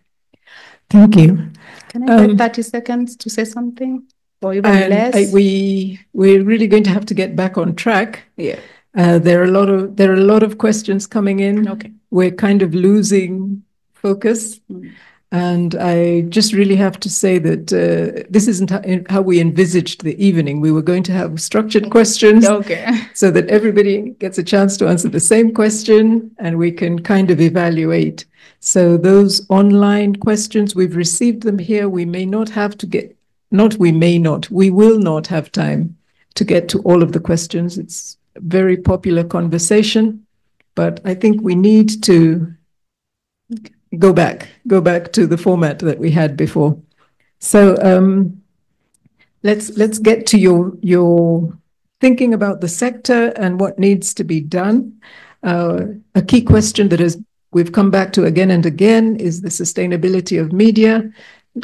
Thank you. Can I get 30 seconds to say something? Or even less? We're really going to have to get back on track. Yeah. There are a lot of questions coming in. Okay. We're kind of losing focus. And I just really have to say that this isn't how we envisaged the evening. We were going to have structured questions so that everybody gets a chance to answer the same question and we can kind of evaluate. So those online questions, we've received them here. We may not have to get, we will not have time to get to all of the questions. It's a very popular conversation, but I think we need to go back to the format that we had before. So let's get to your thinking about the sector and what needs to be done. A key question that we've come back to again and again is the sustainability of media.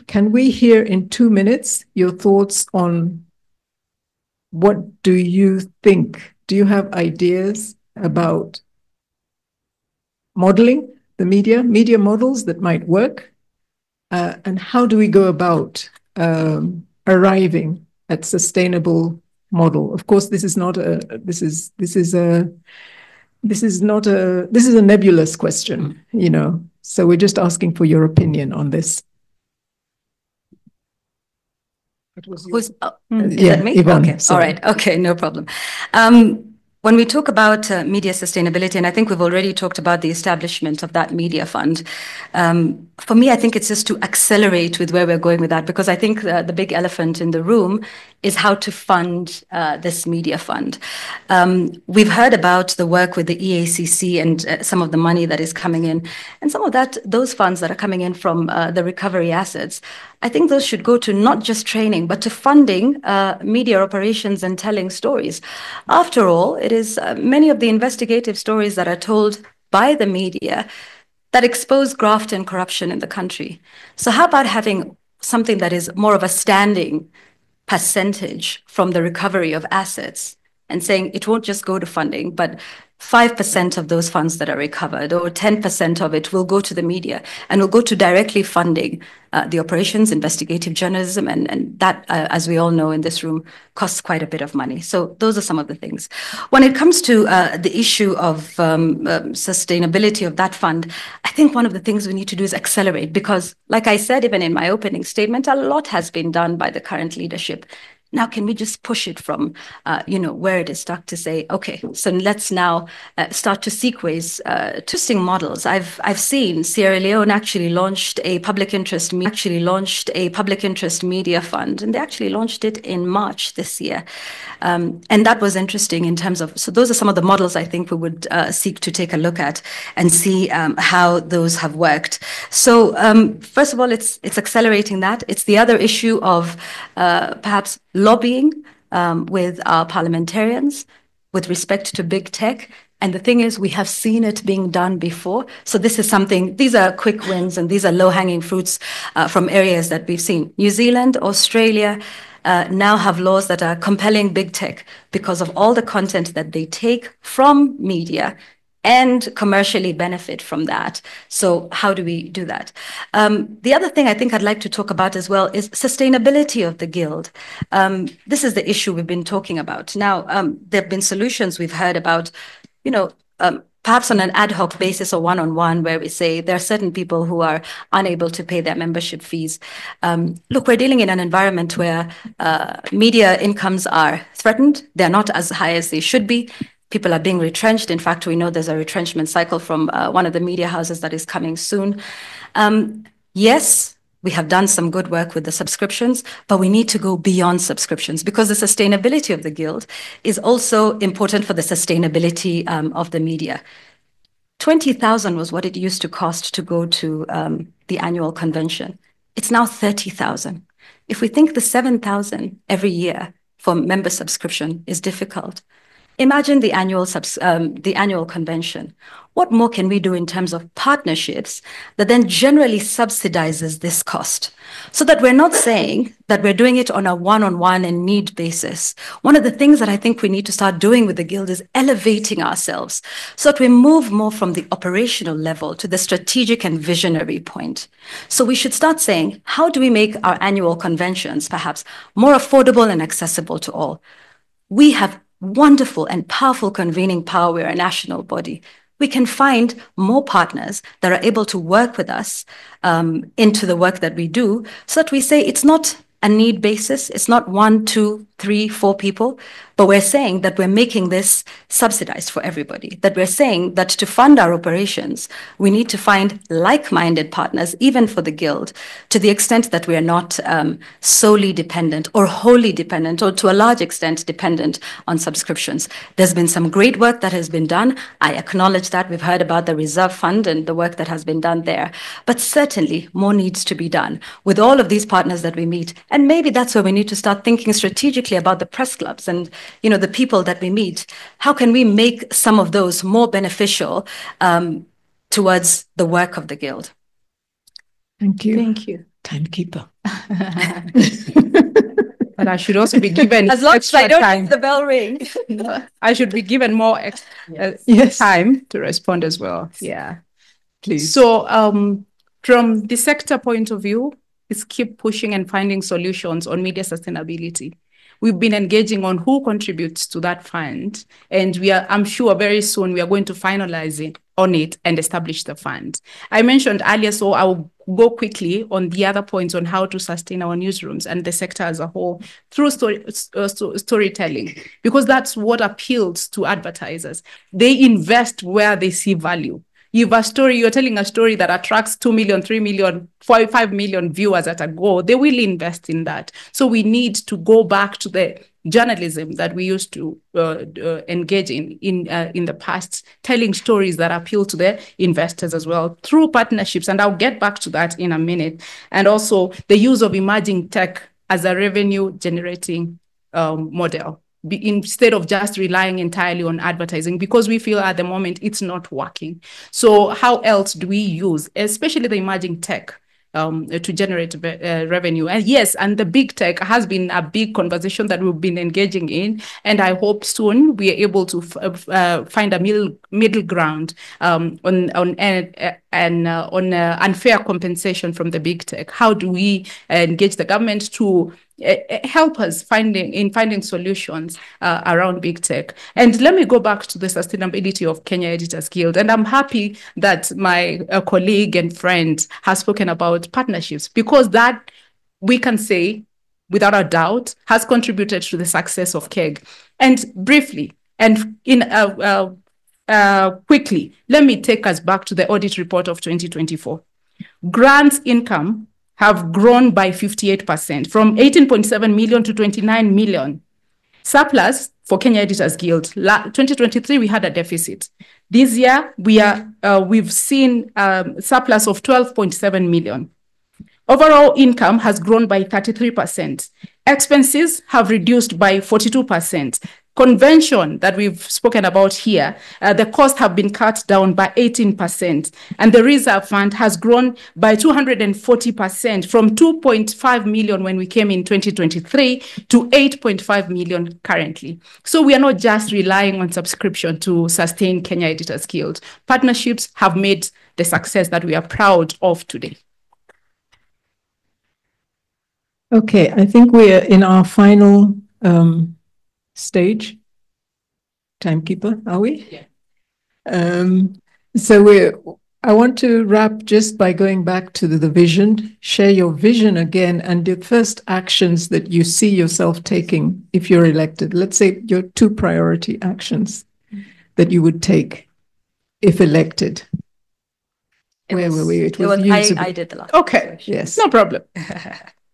Can we hear in 2 minutes your thoughts on what do you think? Do you have ideas about modeling the media models that might work, and how do we go about arriving at sustainable model? Of course, this is a nebulous question, So we're just asking for your opinion on this. Is that me? Yvonne, okay, sorry. All right. Okay, no problem. When we talk about media sustainability, and I think we've already talked about the establishment of that media fund, for me, I think it's just to accelerate with where we're going with that, because I think the big elephant in the room is how to fund this media fund. We've heard about the work with the EACC and some of the money that is coming in, and some of those funds that are coming in from the recovery assets. I think those should go to not just training, but to funding media operations and telling stories. After all, it is many of the investigative stories that are told by the media that expose graft and corruption in the country. So how about having something that is more of a standing percentage from the recovery of assets and saying it won't just go to funding, but 5% of those funds that are recovered or 10% of it will go to the media and will go to directly funding the operations, investigative journalism, and that, as we all know in this room, costs quite a bit of money. So those are some of the things. When it comes to the issue of sustainability of that fund, I think one of the things we need to do is accelerate, because like I said, even in my opening statement, a lot has been done by the current leadership. Now, can we just push it from, where it is stuck to say, okay, so let's now start to seek ways, testing models. I've seen Sierra Leone actually launched a public interest media fund, and they actually launched it in March this year. And that was interesting in terms of, so those are some of the models I think we would seek to take a look at and see how those have worked. So first of all, it's accelerating that. It's the other issue of perhaps lobbying with our parliamentarians with respect to big tech. And the thing is, we have seen it being done before. So this is something, these are quick wins and these are low-hanging fruits from areas that we've seen. New Zealand, Australia now have laws that are compelling big tech because of all the content that they take from media and commercially benefit from that. So how do we do that? The other thing I think I'd like to talk about as well is sustainability of the Guild. This is the issue we've been talking about. Now, there have been solutions we've heard about, perhaps on an ad hoc basis or one-on-one, where we say there are certain people who are unable to pay their membership fees. Look, we're dealing in an environment where media incomes are threatened. They're not as high as they should be. People are being retrenched. In fact, we know there's a retrenchment cycle from one of the media houses that is coming soon. Yes, we have done some good work with the subscriptions, but we need to go beyond subscriptions, because the sustainability of the Guild is also important for the sustainability of the media. 20,000 was what it used to cost to go to the annual convention. It's now 30,000. If we think the 7,000 every year for member subscription is difficult, imagine the annual convention. What more can we do in terms of partnerships that then generally subsidizes this cost, so that we're not saying that we're doing it on a one-on-one and need basis? One of the things that I think we need to start doing with the Guild is elevating ourselves so that we move more from the operational level to the strategic and visionary point. So we should start saying, how do we make our annual conventions perhaps more affordable and accessible to all? We have wonderful and powerful convening power. We're a national body. We can find more partners that are able to work with us into the work that we do, so that we say it's not a need basis. It's not 1, 2, 3, 4 people, but we're saying that we're making this subsidized for everybody, that we're saying that to fund our operations, we need to find like-minded partners, even for the Guild, to the extent that we are not solely dependent or wholly dependent, or to a large extent dependent on subscriptions. There's been some great work that has been done. I acknowledge that. We've heard about the Reserve Fund and the work that has been done there, but certainly more needs to be done with all of these partners that we meet. And maybe that's where we need to start thinking strategically about the press clubs and, you know, the people that we meet. How can we make some of those more beneficial towards the work of the Guild? Thank you. Thank you. Timekeeper. But I should also be given as long as I don't time. let the bell ring. I should be given more time to respond as well. Yeah, please. So from the sector point of view, is keep pushing and finding solutions on media sustainability. We've been engaging on who contributes to that fund, and I'm sure very soon we are going to finalize it and establish the fund. I mentioned earlier, so I'll go quickly on the other points on how to sustain our newsrooms and the sector as a whole through storytelling, because that's what appeals to advertisers. They invest where they see value. You have a story, you're telling a story that attracts 2 million, 3 million, 5 million viewers at a go, they will invest in that. So we need to go back to the journalism that we used to engage in the past, telling stories that appeal to the investors as well through partnerships. And I'll get back to that in a minute. And also the use of emerging tech as a revenue generating model, instead of just relying entirely on advertising, because we feel at the moment it's not working. So how else do we use, especially the emerging tech, to generate revenue? And yes, and the big tech has been a big conversation that we've been engaging in, and I hope soon we are able to find a middle ground on unfair compensation from the big tech. How do we engage the government to help us finding solutions around big tech? And let me go back to the sustainability of Kenya Editors Guild. And I'm happy that my colleague and friend has spoken about partnerships, because that, we can say without a doubt, has contributed to the success of KEG. And briefly and quickly, let me take us back to the audit report of 2024. Grants income have grown by 58%, from 18.7 million to 29 million. Surplus for Kenya Editors Guild, 2023 we had a deficit. This year we've seen surplus of 12.7 million. Overall income has grown by 33%. Expenses have reduced by 42%. Convention that we've spoken about here, the costs have been cut down by 18%. And the reserve fund has grown by 240%, from 2.5 million when we came in 2023 to 8.5 million currently. So we are not just relying on subscription to sustain Kenya Editors Guild. Partnerships have made the success that we are proud of today. Okay, I think we're in our final stage. Timekeeper, are we? Yeah. I want to wrap just by going back to the vision. Share your vision again and the first actions that you see yourself taking if you're elected. Let's say your 2 priority actions that you would take if elected. Where were we? It was you, I did the last. Okay, yes, no problem.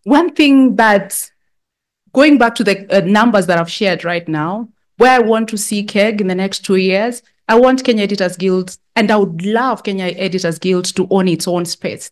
One thing that, going back to the numbers that I've shared right now, where I want to see KEG in the next 2 years, I want Kenya Editors Guild, and I would love Kenya Editors Guild to own its own space.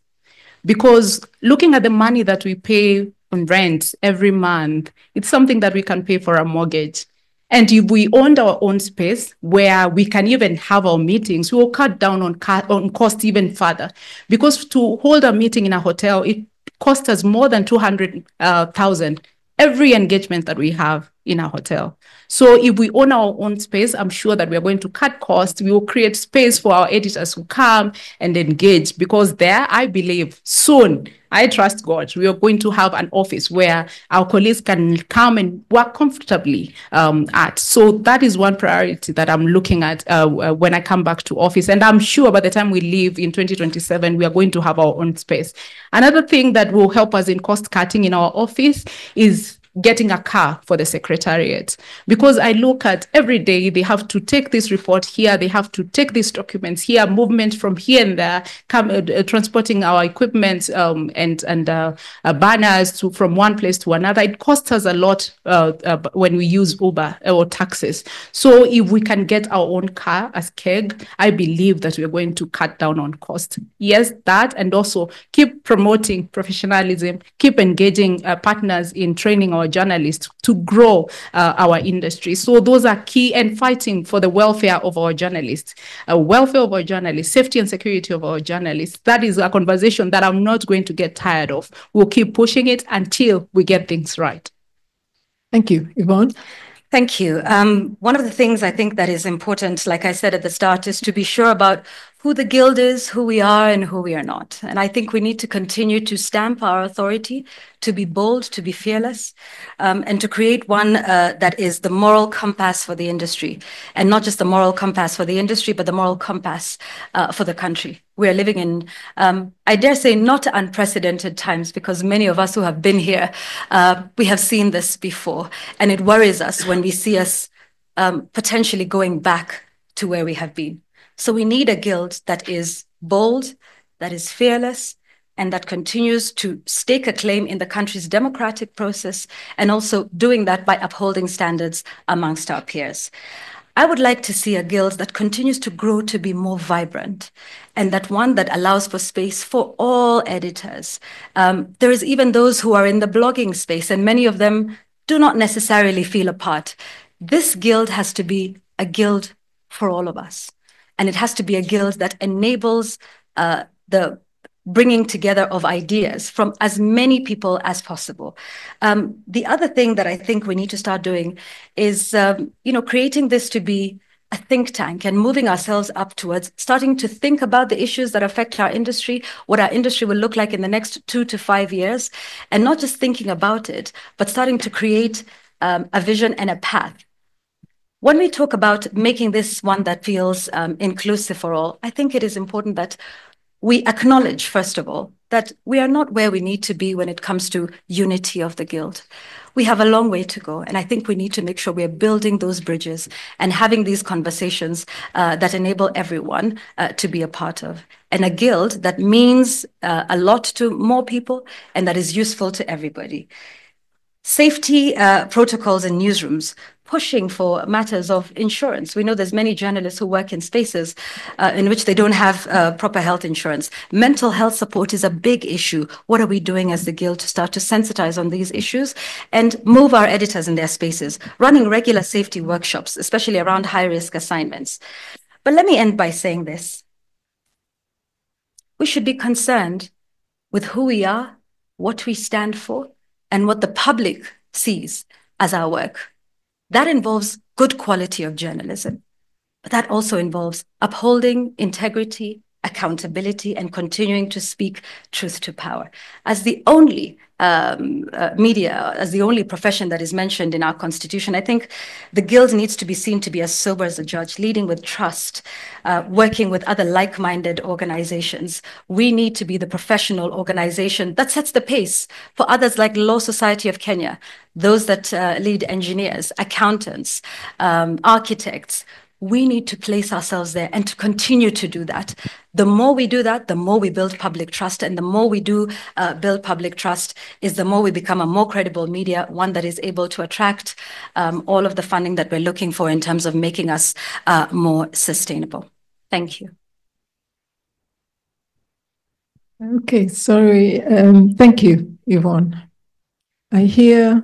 Because looking at the money that we pay on rent every month, it's something that we can pay for a mortgage. And if we owned our own space where we can even have our meetings, we will cut down on cost even further. Because to hold a meeting in a hotel, it costs us more than 200,000 every engagement that we have in our hotel. So if we own our own space, I'm sure that we are going to cut costs. We will create space for our editors who come and engage, because there, I believe soon, I trust God, we are going to have an office where our colleagues can come and work comfortably at. So that is one priority that I'm looking at when I come back to office. And I'm sure by the time we leave in 2027, we are going to have our own space. Another thing that will help us in cost cutting in our office is getting a car for the secretariat, because I look at every day they have to take this report here, they have to take these documents here, movement from here and there, transporting our equipment and banners from one place to another. It costs us a lot when we use Uber or taxis. So if we can get our own car as KEG, I believe that we're going to cut down on cost. Yes, that, and also keep promoting professionalism, keep engaging partners in training our journalists to grow our industry. So those are key, and fighting for the welfare of our journalists, safety and security of our journalists. That is a conversation that I'm not going to get tired of. We'll keep pushing it until we get things right. Thank you. Yvonne? Thank you. One of the things I think that is important, like I said at the start, is to be sure about who the guild is, who we are, and who we are not. And I think we need to continue to stamp our authority, to be bold, to be fearless, and to create one that is the moral compass for the industry. And not just the moral compass for the industry, but the moral compass for the country. We are living in, I dare say, not unprecedented times, because many of us who have been here, we have seen this before. And it worries us when we see us potentially going back to where we have been. So we need a guild that is bold, that is fearless, and that continues to stake a claim in the country's democratic process, and also doing that by upholding standards amongst our peers. I would like to see a guild that continues to grow to be more vibrant, and that one that allows for space for all editors. There is even those who are in the blogging space, and many of them do not necessarily feel a part. This guild has to be a guild for all of us. And it has to be a guild that enables the bringing together of ideas from as many people as possible. The other thing that I think we need to start doing is, creating this to be a think tank and moving ourselves up towards starting to think about the issues that affect our industry, what our industry will look like in the next 2 to 5 years, and not just thinking about it, but starting to create a vision and a path. When we talk about making this one that feels inclusive for all, I think it is important that we acknowledge, first of all, that we are not where we need to be when it comes to unity of the guild. We have a long way to go, and I think we need to make sure we're building those bridges and having these conversations that enable everyone to be a part of. And a guild that means a lot to more people and that is useful to everybody. Safety protocols in newsrooms, pushing for matters of insurance. We know there's many journalists who work in spaces in which they don't have proper health insurance. Mental health support is a big issue. What are we doing as the guild to start to sensitize on these issues and move our editors in their spaces? Running regular safety workshops, especially around high-risk assignments. But let me end by saying this. We should be concerned with who we are, what we stand for, and what the public sees as our work. That involves good quality of journalism, but that also involves upholding integrity, accountability, and continuing to speak truth to power. As the only media as the only profession that is mentioned in our constitution. I think the guild needs to be seen to be as sober as a judge, leading with trust, working with other like-minded organizations. We need to be the professional organization that sets the pace for others like Law Society of Kenya, those that lead engineers, accountants, architects. We need to place ourselves there and to continue to do that. The more we do that, the more we build public trust. And the more we do build public trust is the more we become a more credible media, one that is able to attract all of the funding that we're looking for in terms of making us more sustainable. Thank you. Okay, sorry. Thank you, Yvonne. I hear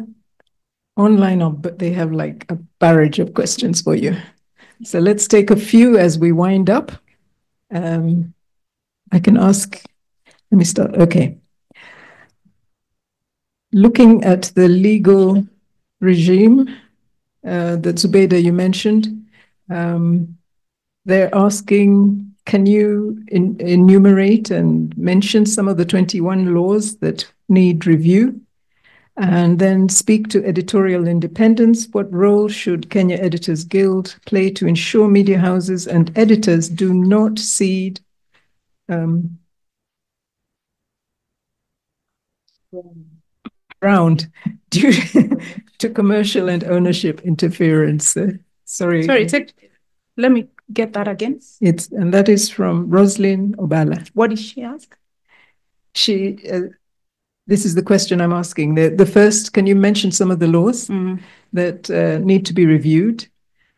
online, but they have like a barrage of questions for you. So let's take a few as we wind up. I can ask, let me start. Okay. Looking at the legal regime that Zubeidah you mentioned, they're asking, can you enumerate and mention some of the 21 laws that need review? And then speak to editorial independence. What role should Kenya Editors Guild play to ensure media houses and editors do not cede ground due to commercial and ownership interference? Sorry, let me get that again. And that is from Roslyn Obala. What did she ask? This is the question I'm asking. The first, can you mention some of the laws that need to be reviewed?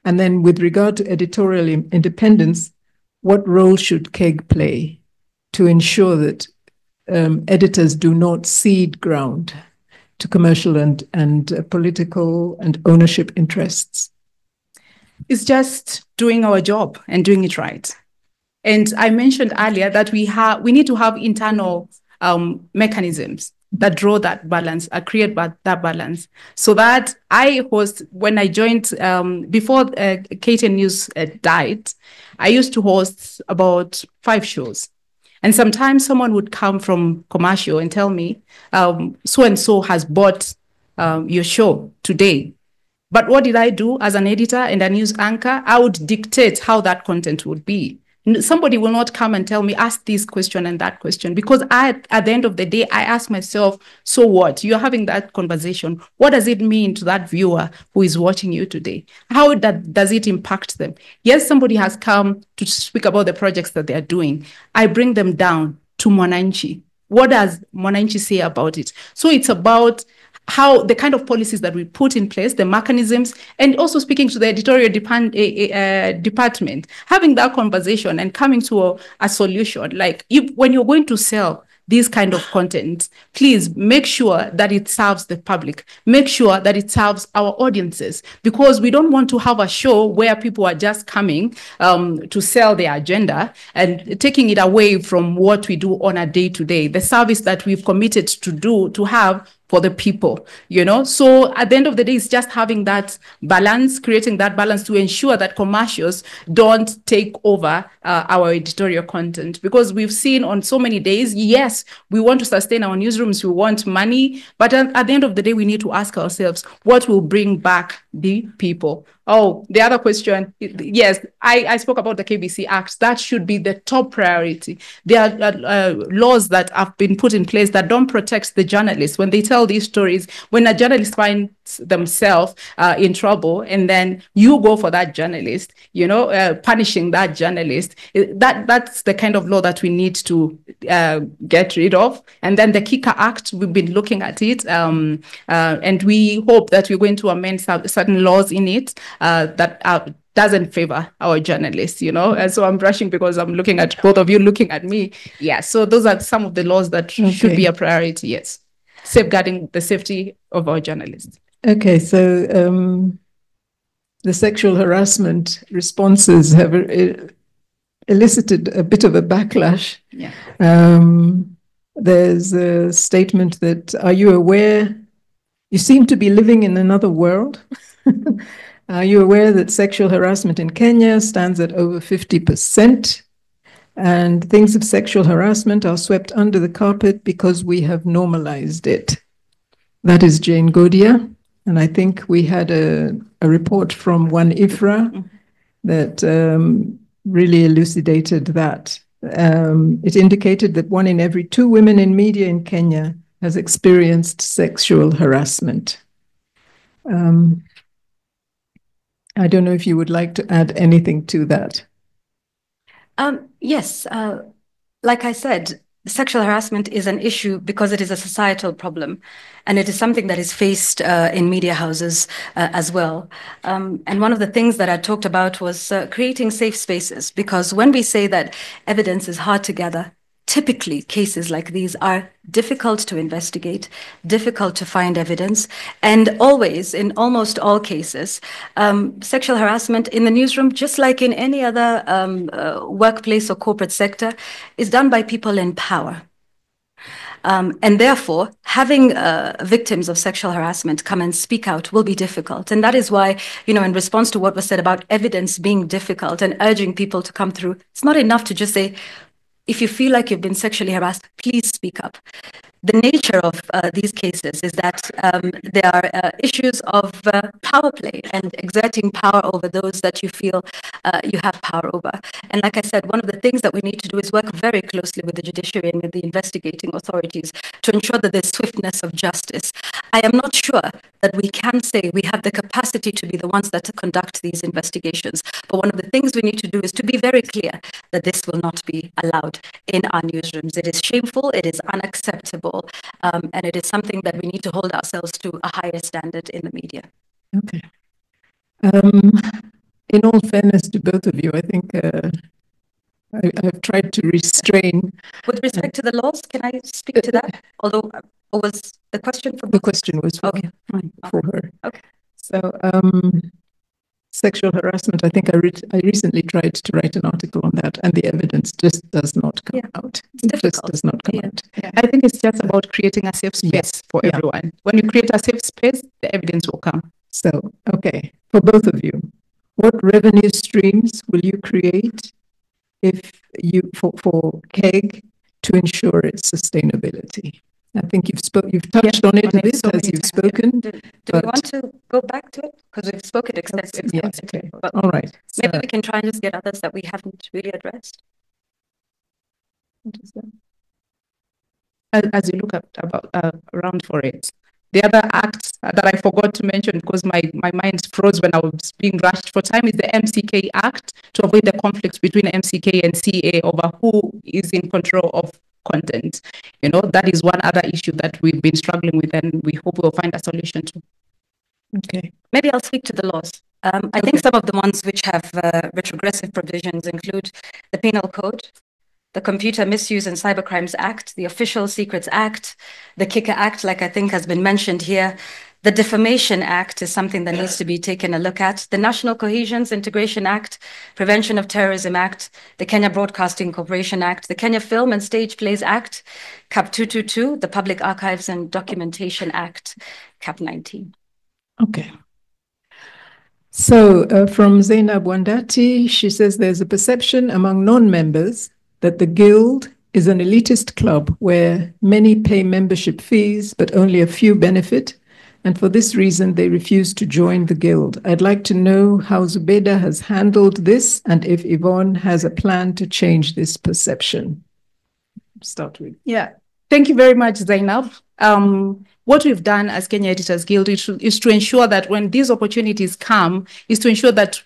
And then with regard to editorial independence, what role should KEG play to ensure that editors do not cede ground to commercial and political and ownership interests? It's just doing our job and doing it right. And I mentioned earlier that we need to have internal mechanisms that draw that balance, create that balance. So that when I joined, before KTN News died, I used to host about 5 shows. And sometimes someone would come from commercial and tell me, so-and-so has bought your show today. But what did I do as an editor and a news anchor? I would dictate how that content would be. Somebody will not come and tell me, ask this question and that question, because at the end of the day, I ask myself, so what? You're having that conversation. What does it mean to that viewer who is watching you today? How does it impact them? Yes, somebody has come to speak about the projects that they're doing. I bring them down to Mwananchi. What does Mwananchi say about it? So it's about how the kind of policies that we put in place, the mechanisms, and also speaking to the editorial department, having that conversation and coming to a solution. Like when you're going to sell this kind of content, please make sure that it serves the public. Make sure that it serves our audiences, because we don't want to have a show where people are just coming to sell their agenda and taking it away from what we do on a day-to-day, the service that we've committed to have for the people, So at the end of the day, it's just having that balance, creating that balance to ensure that commercials don't take over our editorial content. Because we've seen on so many days, yes, we want to sustain our newsrooms, we want money, but at the end of the day, we need to ask ourselves, what will bring back the people? Oh, the other question, yes, I spoke about the KBC Act. That should be the top priority. There are laws that have been put in place that don't protect the journalists when they tell these stories. When a journalist finds themselves in trouble and then you go for that journalist, punishing that journalist, that's the kind of law that we need to get rid of. And then the Kika Act, we've been looking at it, and we hope that we're going to amend certain laws in it that doesn't favor our journalists, And so I'm rushing because I'm looking at both of you looking at me. Yeah, so those are some of the laws that should be a priority, yes. Safeguarding the safety of our journalists. Okay, so the sexual harassment responses have elicited a bit of a backlash. Yeah. There's a statement that, are you aware, you seem to be living in another world? Are you aware that sexual harassment in Kenya stands at over 50%? And things of sexual harassment are swept under the carpet because we have normalized it. That is Jane Godia. And I think we had a report from one IFRA that really elucidated that. It indicated that 1 in every 2 women in media in Kenya has experienced sexual harassment. I don't know if you would like to add anything to that. Yes, like I said, sexual harassment is an issue because it is a societal problem, and it is something that is faced in media houses as well. And one of the things that I talked about was creating safe spaces, because when we say that evidence is hard to gather, typically cases like these are difficult to investigate, difficult to find evidence, and always, in almost all cases, sexual harassment in the newsroom, just like in any other workplace or corporate sector, is done by people in power. And therefore, having victims of sexual harassment come and speak out will be difficult. And that is why, in response to what was said about evidence being difficult and urging people to come through, it's not enough to just say, if you feel like you've been sexually harassed, please speak up. The nature of these cases is that there are issues of power play and exerting power over those that you feel you have power over. And like I said, one of the things that we need to do is work very closely with the judiciary and with the investigating authorities to ensure that there's swiftness of justice. I am not sure that we can say we have the capacity to be the ones that conduct these investigations. But one of the things we need to do is to be very clear that this will not be allowed in our newsrooms. It is shameful, it is unacceptable, and it is something that we need to hold ourselves to a higher standard in the media. Okay. In all fairness to both of you, I think I've tried to restrain. With respect to the laws, can I speak to that? Although, or was the question for the question was for, okay, fine. for her. Okay. So, sexual harassment, I think I recently tried to write an article on that, and the evidence just does not come out. It just does not come out. Yeah. I think it's just about creating a safe space for everyone. When you create a safe space, the evidence will come. So, okay, for both of you, what revenue streams will you create if you for KEG to ensure its sustainability? I think you've touched on it a bit as you've spoken. Do we want to go back to it? Because we've spoken extensively. Yes, okay. All right. Maybe we can try and just get others that we haven't really addressed. As you look around for it, the other act that I forgot to mention because my mind froze when I was being rushed for time is the MCK Act, to avoid the conflict between MCK and CA over who is in control of content. That is one other issue that we've been struggling with, and we hope we'll find a solution to. Okay. Maybe I'll speak to the laws. I think some of the ones which have retrogressive provisions include the Penal Code, the Computer Misuse and Cybercrimes Act, the Official Secrets Act, the Kicker Act, like I think has been mentioned here. The Defamation Act is something that needs to be taken a look at. The National Cohesions Integration Act, Prevention of Terrorism Act, the Kenya Broadcasting Corporation Act, the Kenya Film and Stage Plays Act, CAP 222, the Public Archives and Documentation Act, CAP 19. Okay. So from Zainab Wandati, she says there's a perception among non-members that the Guild is an elitist club where many pay membership fees, but only a few benefit. And for this reason, they refuse to join the Guild. I'd like to know how Zubeidah has handled this and if Yvonne has a plan to change this perception. Start with. Yeah, thank you very much, Zainab. What we've done as Kenya Editors Guild is to ensure that when these opportunities come, is to ensure that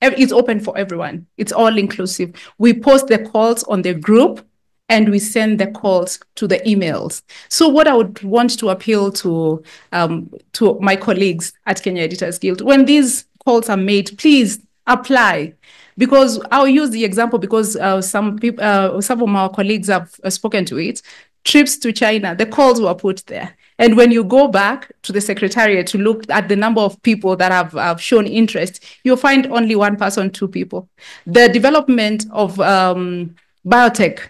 it's open for everyone. It's all inclusive. We post the calls on the group and we send the calls to the emails. So what I would want to appeal to my colleagues at Kenya Editors Guild, when these calls are made, please apply. Because I'll use the example because some of our colleagues have spoken to it. Trips to China, the calls were put there. And when you go back to the Secretariat to look at the number of people that have shown interest, you'll find only 1 person, 2 people. The development of biotech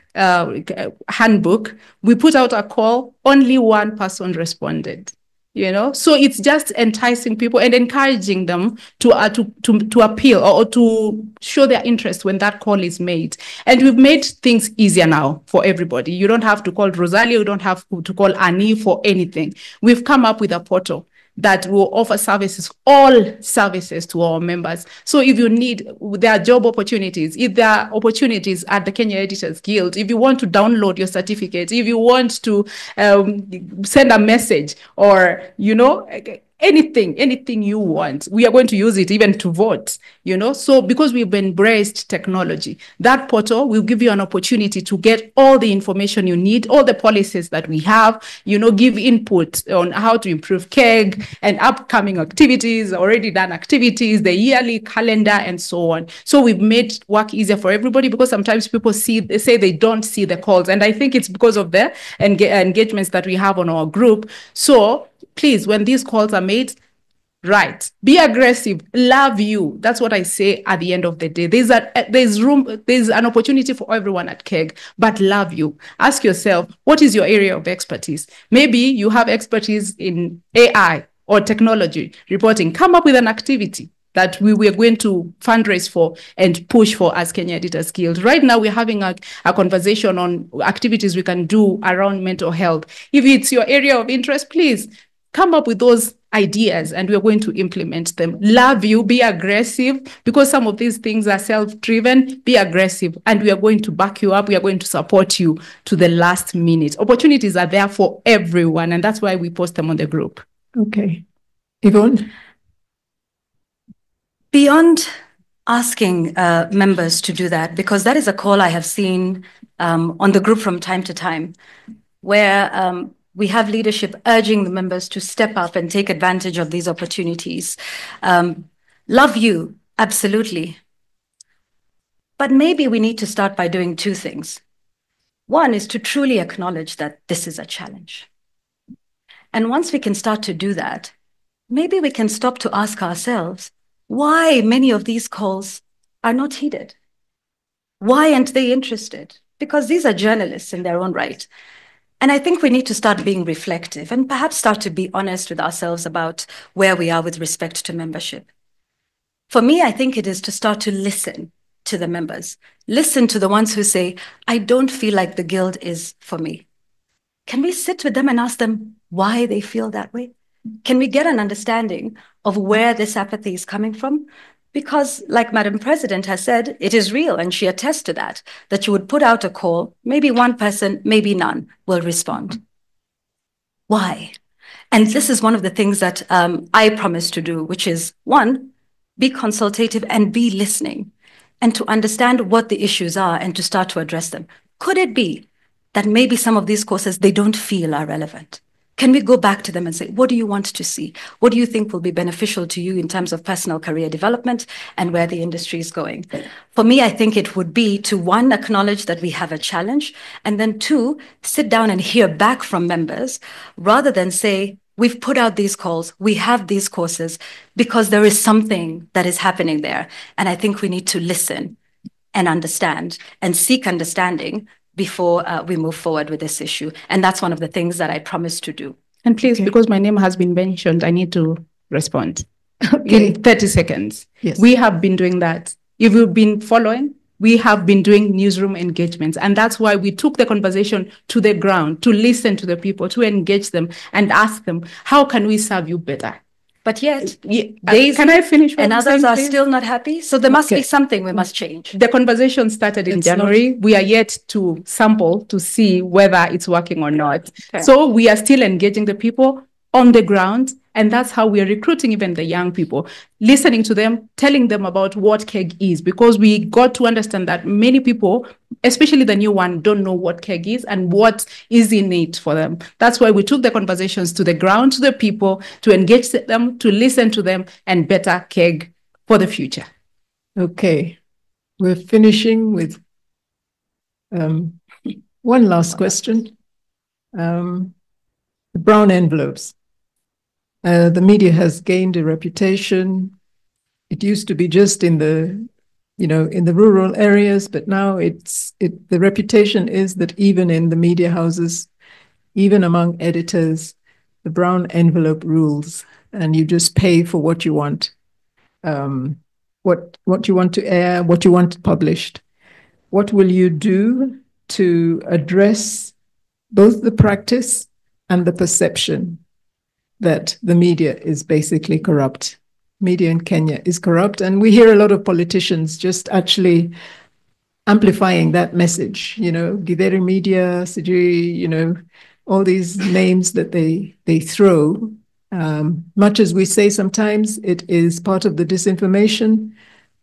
handbook, we put out a call, only 1 person responded. So it's just enticing people and encouraging them to appeal or to show their interest when that call is made. And we've made things easier now for everybody. You don't have to call Rosalia, you don't have to call Annie for anything. We've come up with a portal that will offer services, all services to our members. So if you need, there are job opportunities, if there are opportunities at the Kenya Editors Guild, if you want to download your certificate, if you want to send a message or, anything you want, we are going to use it even to vote, So because we've embraced technology, that portal will give you an opportunity to get all the information you need, all the policies that we have, give input on how to improve KEG and upcoming activities, already done activities, the yearly calendar, and so on. So we've made work easier for everybody because sometimes people say they don't see the calls. And I think it's because of the engagements that we have on our group. So please, when these calls are made, right, be aggressive, love you. That's what I say at the end of the day. There's an opportunity for everyone at KEG, but love you. Ask yourself, what is your area of expertise? Maybe you have expertise in AI or technology reporting. Come up with an activity that we were going to fundraise for and push for as Kenya Editors Guild. Right now, we're having a conversation on activities we can do around mental health. If it's your area of interest, please come up with those ideas and we're going to implement them. Love you, be aggressive, because some of these things are self-driven. Be aggressive and we are going to back you up. We are going to support you to the last minute. Opportunities are there for everyone, and that's why we post them on the group. Okay. Yvonne? Beyond asking members to do that, because that is a call I have seen on the group from time to time, where we have leadership urging the members to step up and take advantage of these opportunities. Love you, absolutely. But maybe we need to start by doing two things. One is to truly acknowledge that this is a challenge. And once we can start to do that, maybe we can stop to ask ourselves why many of these calls are not heeded. Why aren't they interested? Because these are journalists in their own right. And I think we need to start being reflective and perhaps start to be honest with ourselves about where we are with respect to membership. For me, I think it is to start to listen to the members. Listen to the ones who say, I don't feel like the guild is for me. Can we sit with them and ask them why they feel that way? Can we get an understanding of where this apathy is coming from? Because like Madam President has said, it is real, and she attests to that you would put out a call, maybe one person, maybe none will respond. Why? And this is one of the things that I promise to do, which is one, be consultative and be listening, and to understand what the issues are and to start to address them. Could it be that maybe some of these courses they don't feel are relevant? Can we go back to them and say, what do you want to see? What do you think will be beneficial to you in terms of personal career development and where the industry is going? For me, I think it would be to, one, acknowledge that we have a challenge, and then two, sit down and hear back from members rather than say, we've put out these calls, we have these courses, because there is something that is happening there. And I think we need to listen and understand and seek understanding before we move forward with this issue. And that's one of the things that I promise to do. And please, because my name has been mentioned, I need to respond in 30 seconds. Yes. We have been doing that. If you've been following, we have been doing newsroom engagements. And that's why we took the conversation to the ground, to listen to the people, to engage them and ask them, how can we serve you better? But yet, can I finish? And others are still not happy. So there must be something we must change. The conversation started in January. We are yet to sample to see whether it's working or not. Okay. So we are still engaging the people on the ground. And that's how we are recruiting even the young people, listening to them, telling them about what KEG is, because we got to understand that many people, especially the new one, don't know what KEG is and what is in it for them. That's why we took the conversations to the ground, to the people, to engage them, to listen to them, and better KEG for the future. Okay. We're finishing with one last question. The brown envelopes. The media has gained a reputation. It used to be just in the, in the rural areas, but now the reputation is that even in the media houses, even among editors, the brown envelope rules, and you just pay for what you want, what you want to air, what you want published. What will you do to address both the practice and the perception that the media is basically corrupt? Media in Kenya is corrupt, and we hear a lot of politicians just actually amplifying that message, Githeri Media, Sijui, all these names that they throw. Much as we say sometimes it is part of the disinformation,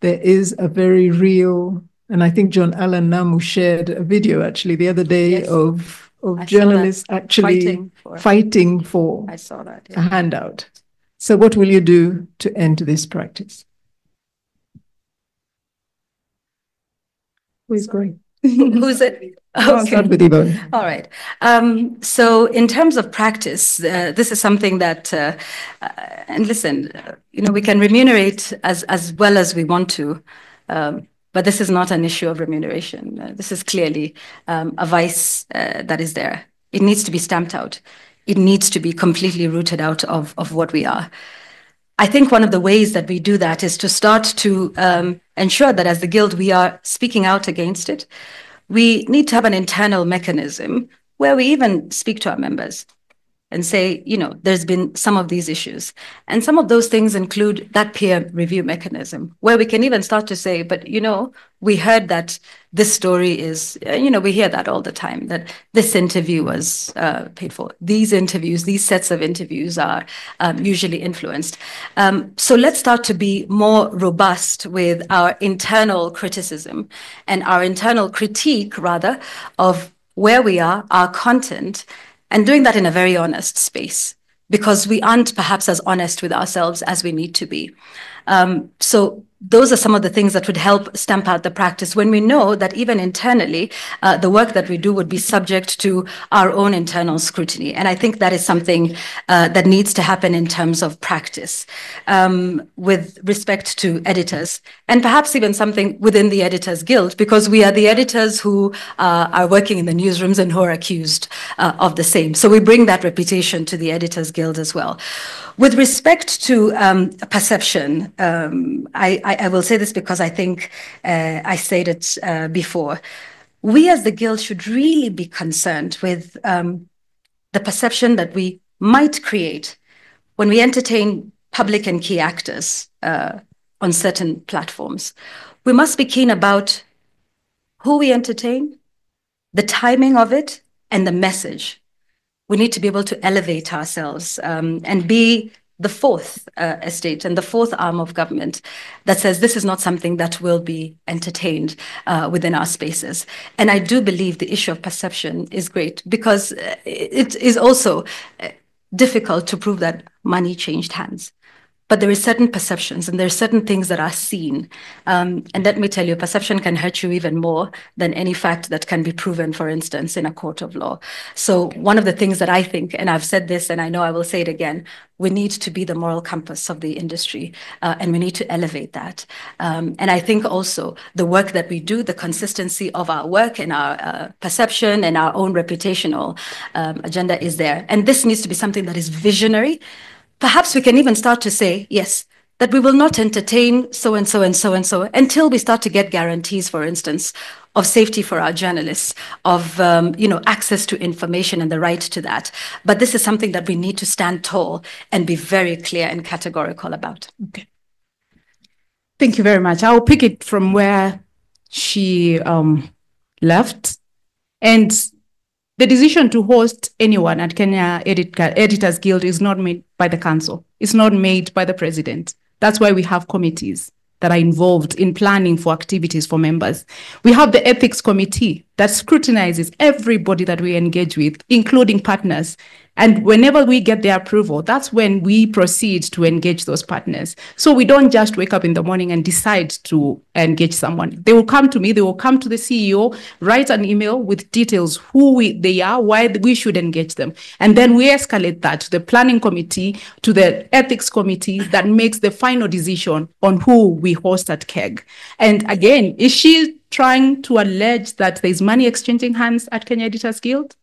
there is a very real, and I think John Allen Namu shared a video actually the other day, yes, of journalists actually fighting for I saw that, a handout. So what will you do to end this practice? Who is going? Who's it? I'll start with Yvonne. All right. So in terms of practice, this is something that, and listen, we can remunerate as well as we want to, but this is not an issue of remuneration. This is clearly a vice that is there. It needs to be stamped out. It needs to be completely rooted out of what we are. I think one of the ways that we do that is to start to ensure that as the Guild, we are speaking out against it. We need to have an internal mechanism where we even speak to our members and say, there's been some of these issues. And some of those things include that peer review mechanism, where we can even start to say, but, we heard that this story is, we hear that all the time, that this interview was paid for. These interviews, these sets of interviews are usually influenced. So let's start to be more robust with our internal criticism and our internal critique, rather, of where we are, our content, and doing that in a very honest space, because we aren't perhaps as honest with ourselves as we need to be. So those are some of the things that would help stamp out the practice when we know that even internally, the work that we do would be subject to our own internal scrutiny. And I think that is something that needs to happen in terms of practice with respect to editors, and perhaps even something within the Editors Guild, because we are the editors who are working in the newsrooms and who are accused of the same. So we bring that reputation to the Editors Guild as well. With respect to perception, I will say this because I think I said it before. We as the Guild should really be concerned with the perception that we might create when we entertain public and key actors on certain platforms. We must be keen about who we entertain, the timing of it, and the message. We need to be able to elevate ourselves and be the fourth estate and the fourth arm of government that says this is not something that will be entertained within our spaces. And I do believe the issue of perception is great, because it is also difficult to prove that money changed hands. But there is certain perceptions and there are certain things that are seen. And let me tell you, perception can hurt you even more than any fact that can be proven, for instance, in a court of law. So one of the things that I think, and I've said this and I know I will say it again, we need to be the moral compass of the industry and we need to elevate that. And I think also the work that we do, the consistency of our work and our perception and our own reputational agenda is there. And this needs to be something that is visionary. Perhaps we can even start to say, yes, that we will not entertain so and so and so and so until we start to get guarantees, for instance, of safety for our journalists, of access to information and the right to that. But this is something that we need to stand tall and be very clear and categorical about. Okay. Thank you very much. I'll pick it from where she left. And the decision to host anyone at Kenya Editors Guild is not made by the council. It's not made by the president. That's why we have committees that are involved in planning for activities for members. We have the ethics committee that scrutinizes everybody that we engage with, including partners. And whenever we get their approval, that's when we proceed to engage those partners. So we don't just wake up in the morning and decide to engage someone. They will come to me, they will come to the CEO, write an email with details, who they are, why we should engage them. And then we escalate that to the planning committee, to the ethics committee that makes the final decision on who we host at KEG. And again, is she trying to allege that there's money exchanging hands at Kenya Editors Guild?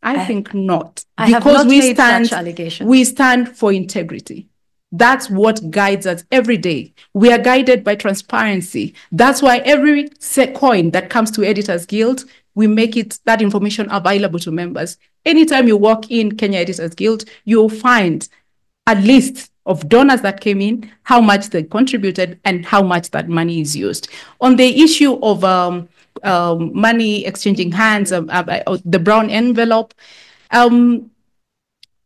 I think not. I have not made such allegations. We stand for integrity. That's what guides us every day. We are guided by transparency. That's why every coin that comes to Editors Guild, we make that information available to members. Anytime you walk in Kenya Editors Guild, you'll find a list of donors that came in, how much they contributed, and how much that money is used. On the issue of money exchanging hands, the brown envelope,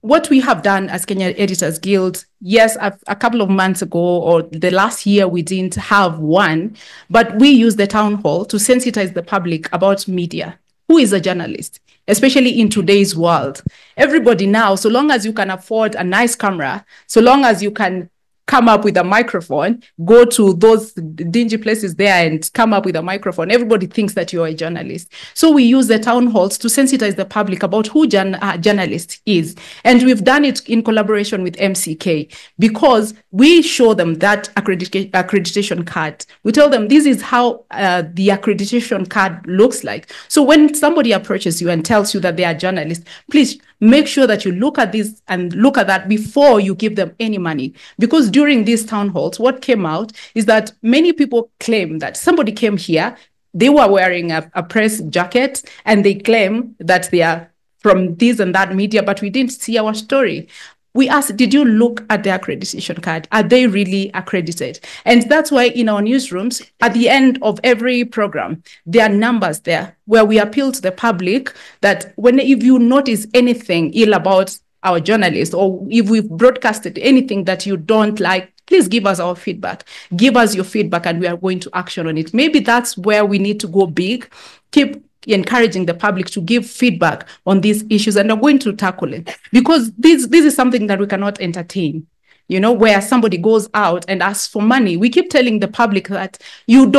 what we have done as Kenya Editors Guild, yes, a couple of months ago or the last year, we didn't have one, but we used the town hall to sensitize the public about media. Who is a journalist, especially in today's world? Everybody now, so long as you can afford a nice camera, so long as you can come up with a microphone, go to those dingy places there and come up with a microphone, everybody thinks that you're a journalist. So we use the town halls to sensitize the public about who journalist is. And we've done it in collaboration with MCK because we show them that accreditation card. We tell them this is how the accreditation card looks like. So when somebody approaches you and tells you that they are journalists, please make sure that you look at this and look at that before you give them any money. Because during these town halls, what came out is that many people claim that somebody came here, they were wearing a press jacket, and they claim that they are from this and that media, but we didn't see our story. We asked, did you look at the accreditation card? Are they really accredited? And that's why in our newsrooms, at the end of every program, there are numbers there where we appeal to the public that if you notice anything ill about our journalists, or if we've broadcasted anything that you don't like, please give us our feedback. Give us your feedback and we are going to action on it. Maybe that's where we need to go big, keep encouraging the public to give feedback on these issues, and are going to tackle it, because this is something that we cannot entertain. Where somebody goes out and asks for money. We keep telling the public that you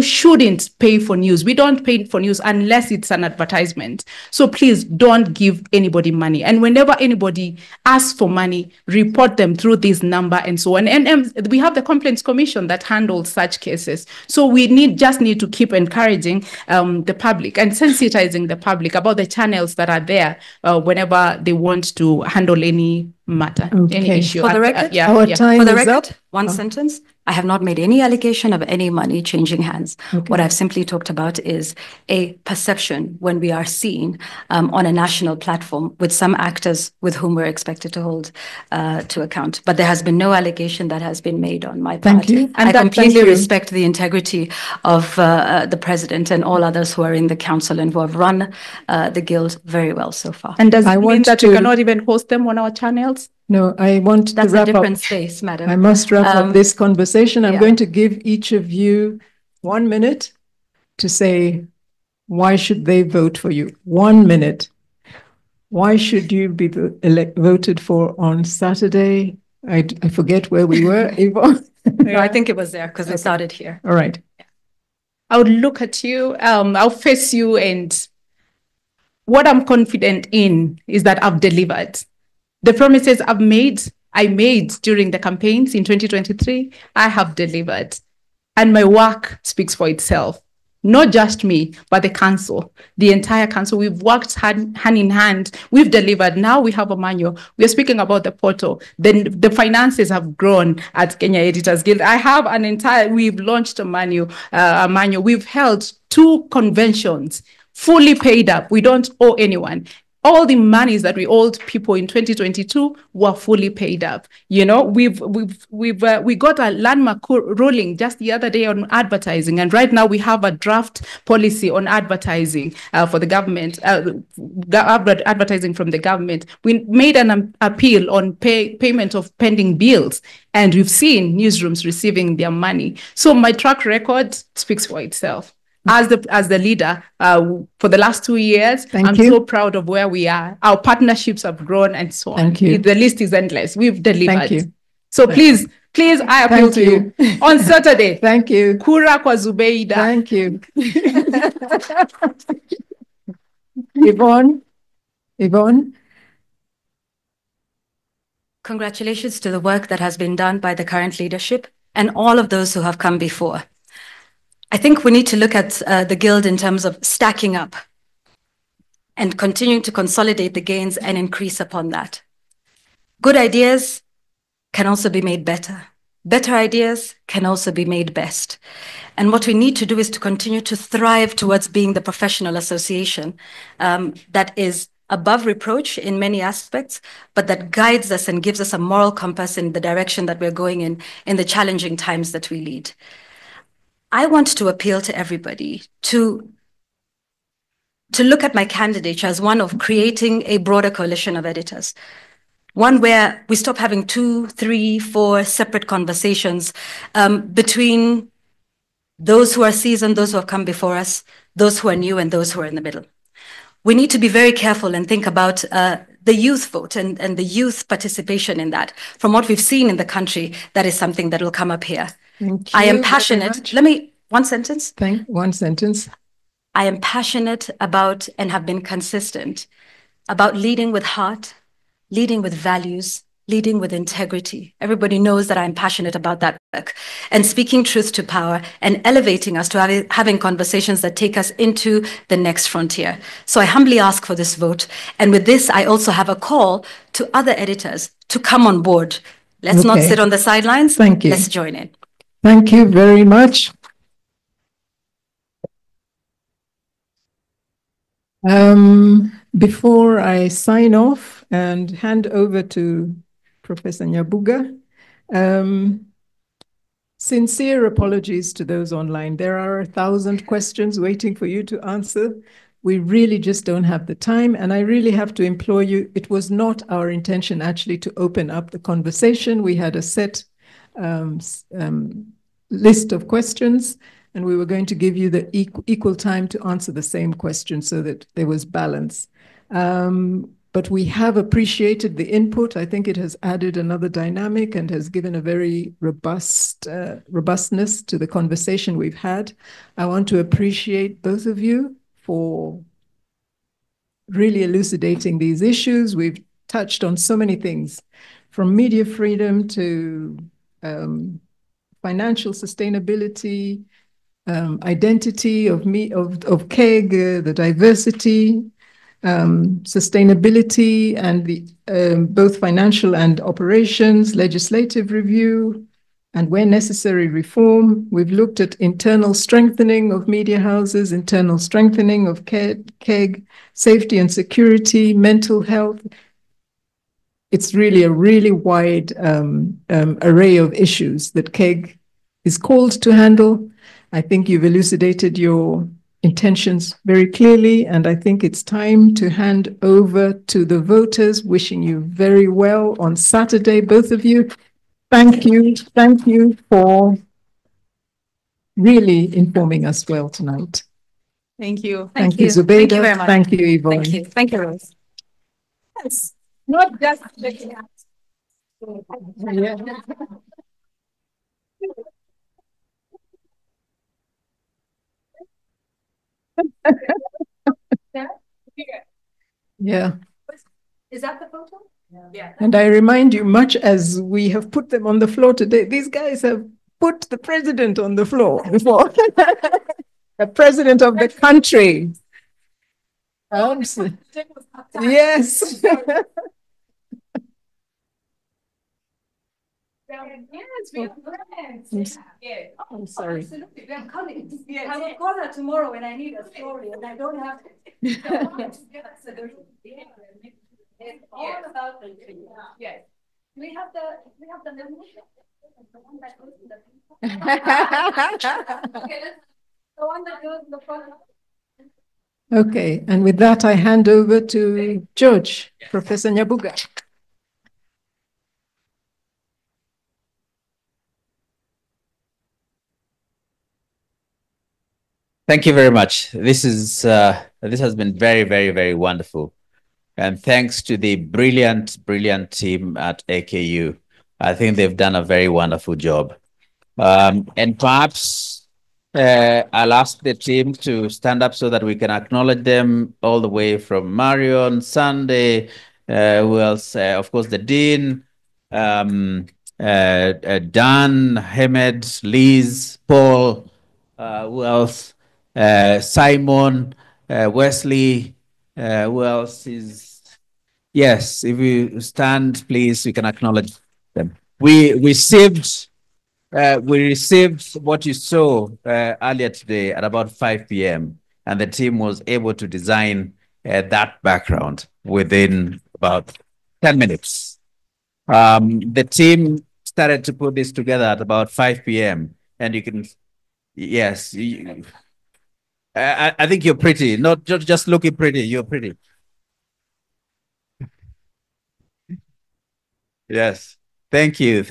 shouldn't pay for news. We don't pay for news unless it's an advertisement. So please don't give anybody money. And whenever anybody asks for money, report them through this number and so on. And we have the Complaints Commission that handles such cases. So we just need to keep encouraging the public and sensitizing the public about the channels that are there whenever they want to handle any matter, any issue. For the record, time is up. One sentence. I have not made any allegation of any money changing hands. Okay. What I've simply talked about is a perception when we are seen on a national platform with some actors with whom we're expected to hold to account. But there has been no allegation that has been made on my part. Thank you. And I completely respect the integrity of the president and all others who are in the council and who have run the guild very well so far. And does it mean that we cannot even host them on our channels? No, I want to wrap up. That's a different space, madam. I must wrap up this conversation. I'm going to give each of you 1 minute to say why should they vote for you. 1 minute. Why should you be voted for on Saturday? I forget where we were, Yvonne. No, I think it was there because it started here. All right. I would look at you, I'll face you, and what I'm confident in is that I've delivered. The promises I made during the campaigns in 2023, I have delivered. And my work speaks for itself. Not just me, but the council, the entire council. We've worked hand in hand. We've delivered. Now we have a manual. We are speaking about the portal. Then the finances have grown at Kenya Editors Guild. We've launched a manual. We've held 2 conventions, fully paid up. We don't owe anyone. All the monies that we owed people in 2022 were fully paid up. We got a landmark ruling just the other day on advertising, and right now we have a draft policy on advertising for the government, advertising from the government. We made an appeal on payment of pending bills, and we've seen newsrooms receiving their money. So my track record speaks for itself. As the leader for the last 2 years, I'm so proud of where we are. Our partnerships have grown and so on. Thank you. The list is endless. We've delivered. Thank you. So please, I appeal to you on Saturday. Thank you. Kura kwa Zubeidah. Thank you. Yvonne. Congratulations to the work that has been done by the current leadership and all of those who have come before. I think we need to look at the guild in terms of stacking up. and continuing to consolidate the gains and increase upon that. Good ideas can also be made better. Better ideas can also be made best. And what we need to do is to continue to thrive towards being the professional association that is above reproach in many aspects, but that guides us and gives us a moral compass in the direction that we're going in the challenging times that we lead. I want to appeal to everybody to look at my candidature as one of creating a broader coalition of editors. One where we stop having 2, 3, 4 separate conversations between those who are seasoned, those who have come before us, those who are new, and those who are in the middle. We need to be very careful and think about the youth vote and the youth participation in that. From what we've seen in the country, that is something that will come up here. Thank you I am passionate. One sentence. One sentence. I am passionate about and have been consistent about leading with heart, leading with values, leading with integrity. Everybody knows that I'm passionate about that work and speaking truth to power and elevating us to having conversations that take us into the next frontier. So I humbly ask for this vote. And with this, I also have a call to other editors to come on board. Let's not sit on the sidelines. Thank you. Let's join in. Thank you very much. Before I sign off and hand over to Professor Nyabuga, sincere apologies to those online. There are 1,000 questions waiting for you to answer. We really just don't have the time, and I really have to implore you, it was not our intention actually to open up the conversation. We had a set list of questions, and we were going to give you the equal time to answer the same question so that there was balance. But we have appreciated the input. I think it has added another dynamic and has given a very robustness to the conversation we've had. I want to appreciate both of you for really elucidating these issues. We've touched on so many things, from media freedom to financial sustainability, identity of KEG, the diversity, sustainability, and the both financial and operations, legislative review, and where necessary, reform. We've looked at internal strengthening of media houses, internal strengthening of KEG, safety and security, mental health. It's really a really wide array of issues that KEG is called to handle. I think you've elucidated your intentions very clearly, and I think it's time to hand over to the voters. Wishing you very well on Saturday, both of you. Thank you for really informing us well tonight. Thank you. Thank you, Zubeidah. Thank you very much. Thank you, Yvonne. Thank you. Thank you, Rose. Yes, not just looking at. Yeah. Yeah. Is that the photo? Yeah. And I remind you, much as we have put them on the floor today, these guys have put the president on the floor before. The president of the country. Yes. Yes, we have friends. Yeah. I'm sorry. Absolutely, we have colleagues. Yes. I will call her tomorrow when I need a story, and I don't have it. It's all about the tree. Yes. We have the membership. The one that goes in the the one that goes in the front. Okay, and with that, I hand over to George, Professor Nyabuga. Thank you very much. This has been very, very, very wonderful. And thanks to the brilliant team at AKU. I think they've done a very wonderful job. And perhaps I'll ask the team to stand up so that we can acknowledge them all the way from Marion, Sunday, who else? Of course, the Dean, Dan, Hamed, Liz, Paul, who else? Simon, Wesley, Who else is? Yes, if you stand, please, we can acknowledge them. We received what you saw earlier today at about 5 p.m. and the team was able to design that background within about 10 minutes. The team started to put this together at about 5 p.m. and you can, yes, I think you're pretty, not just looking pretty, you're pretty. Yes, thank you.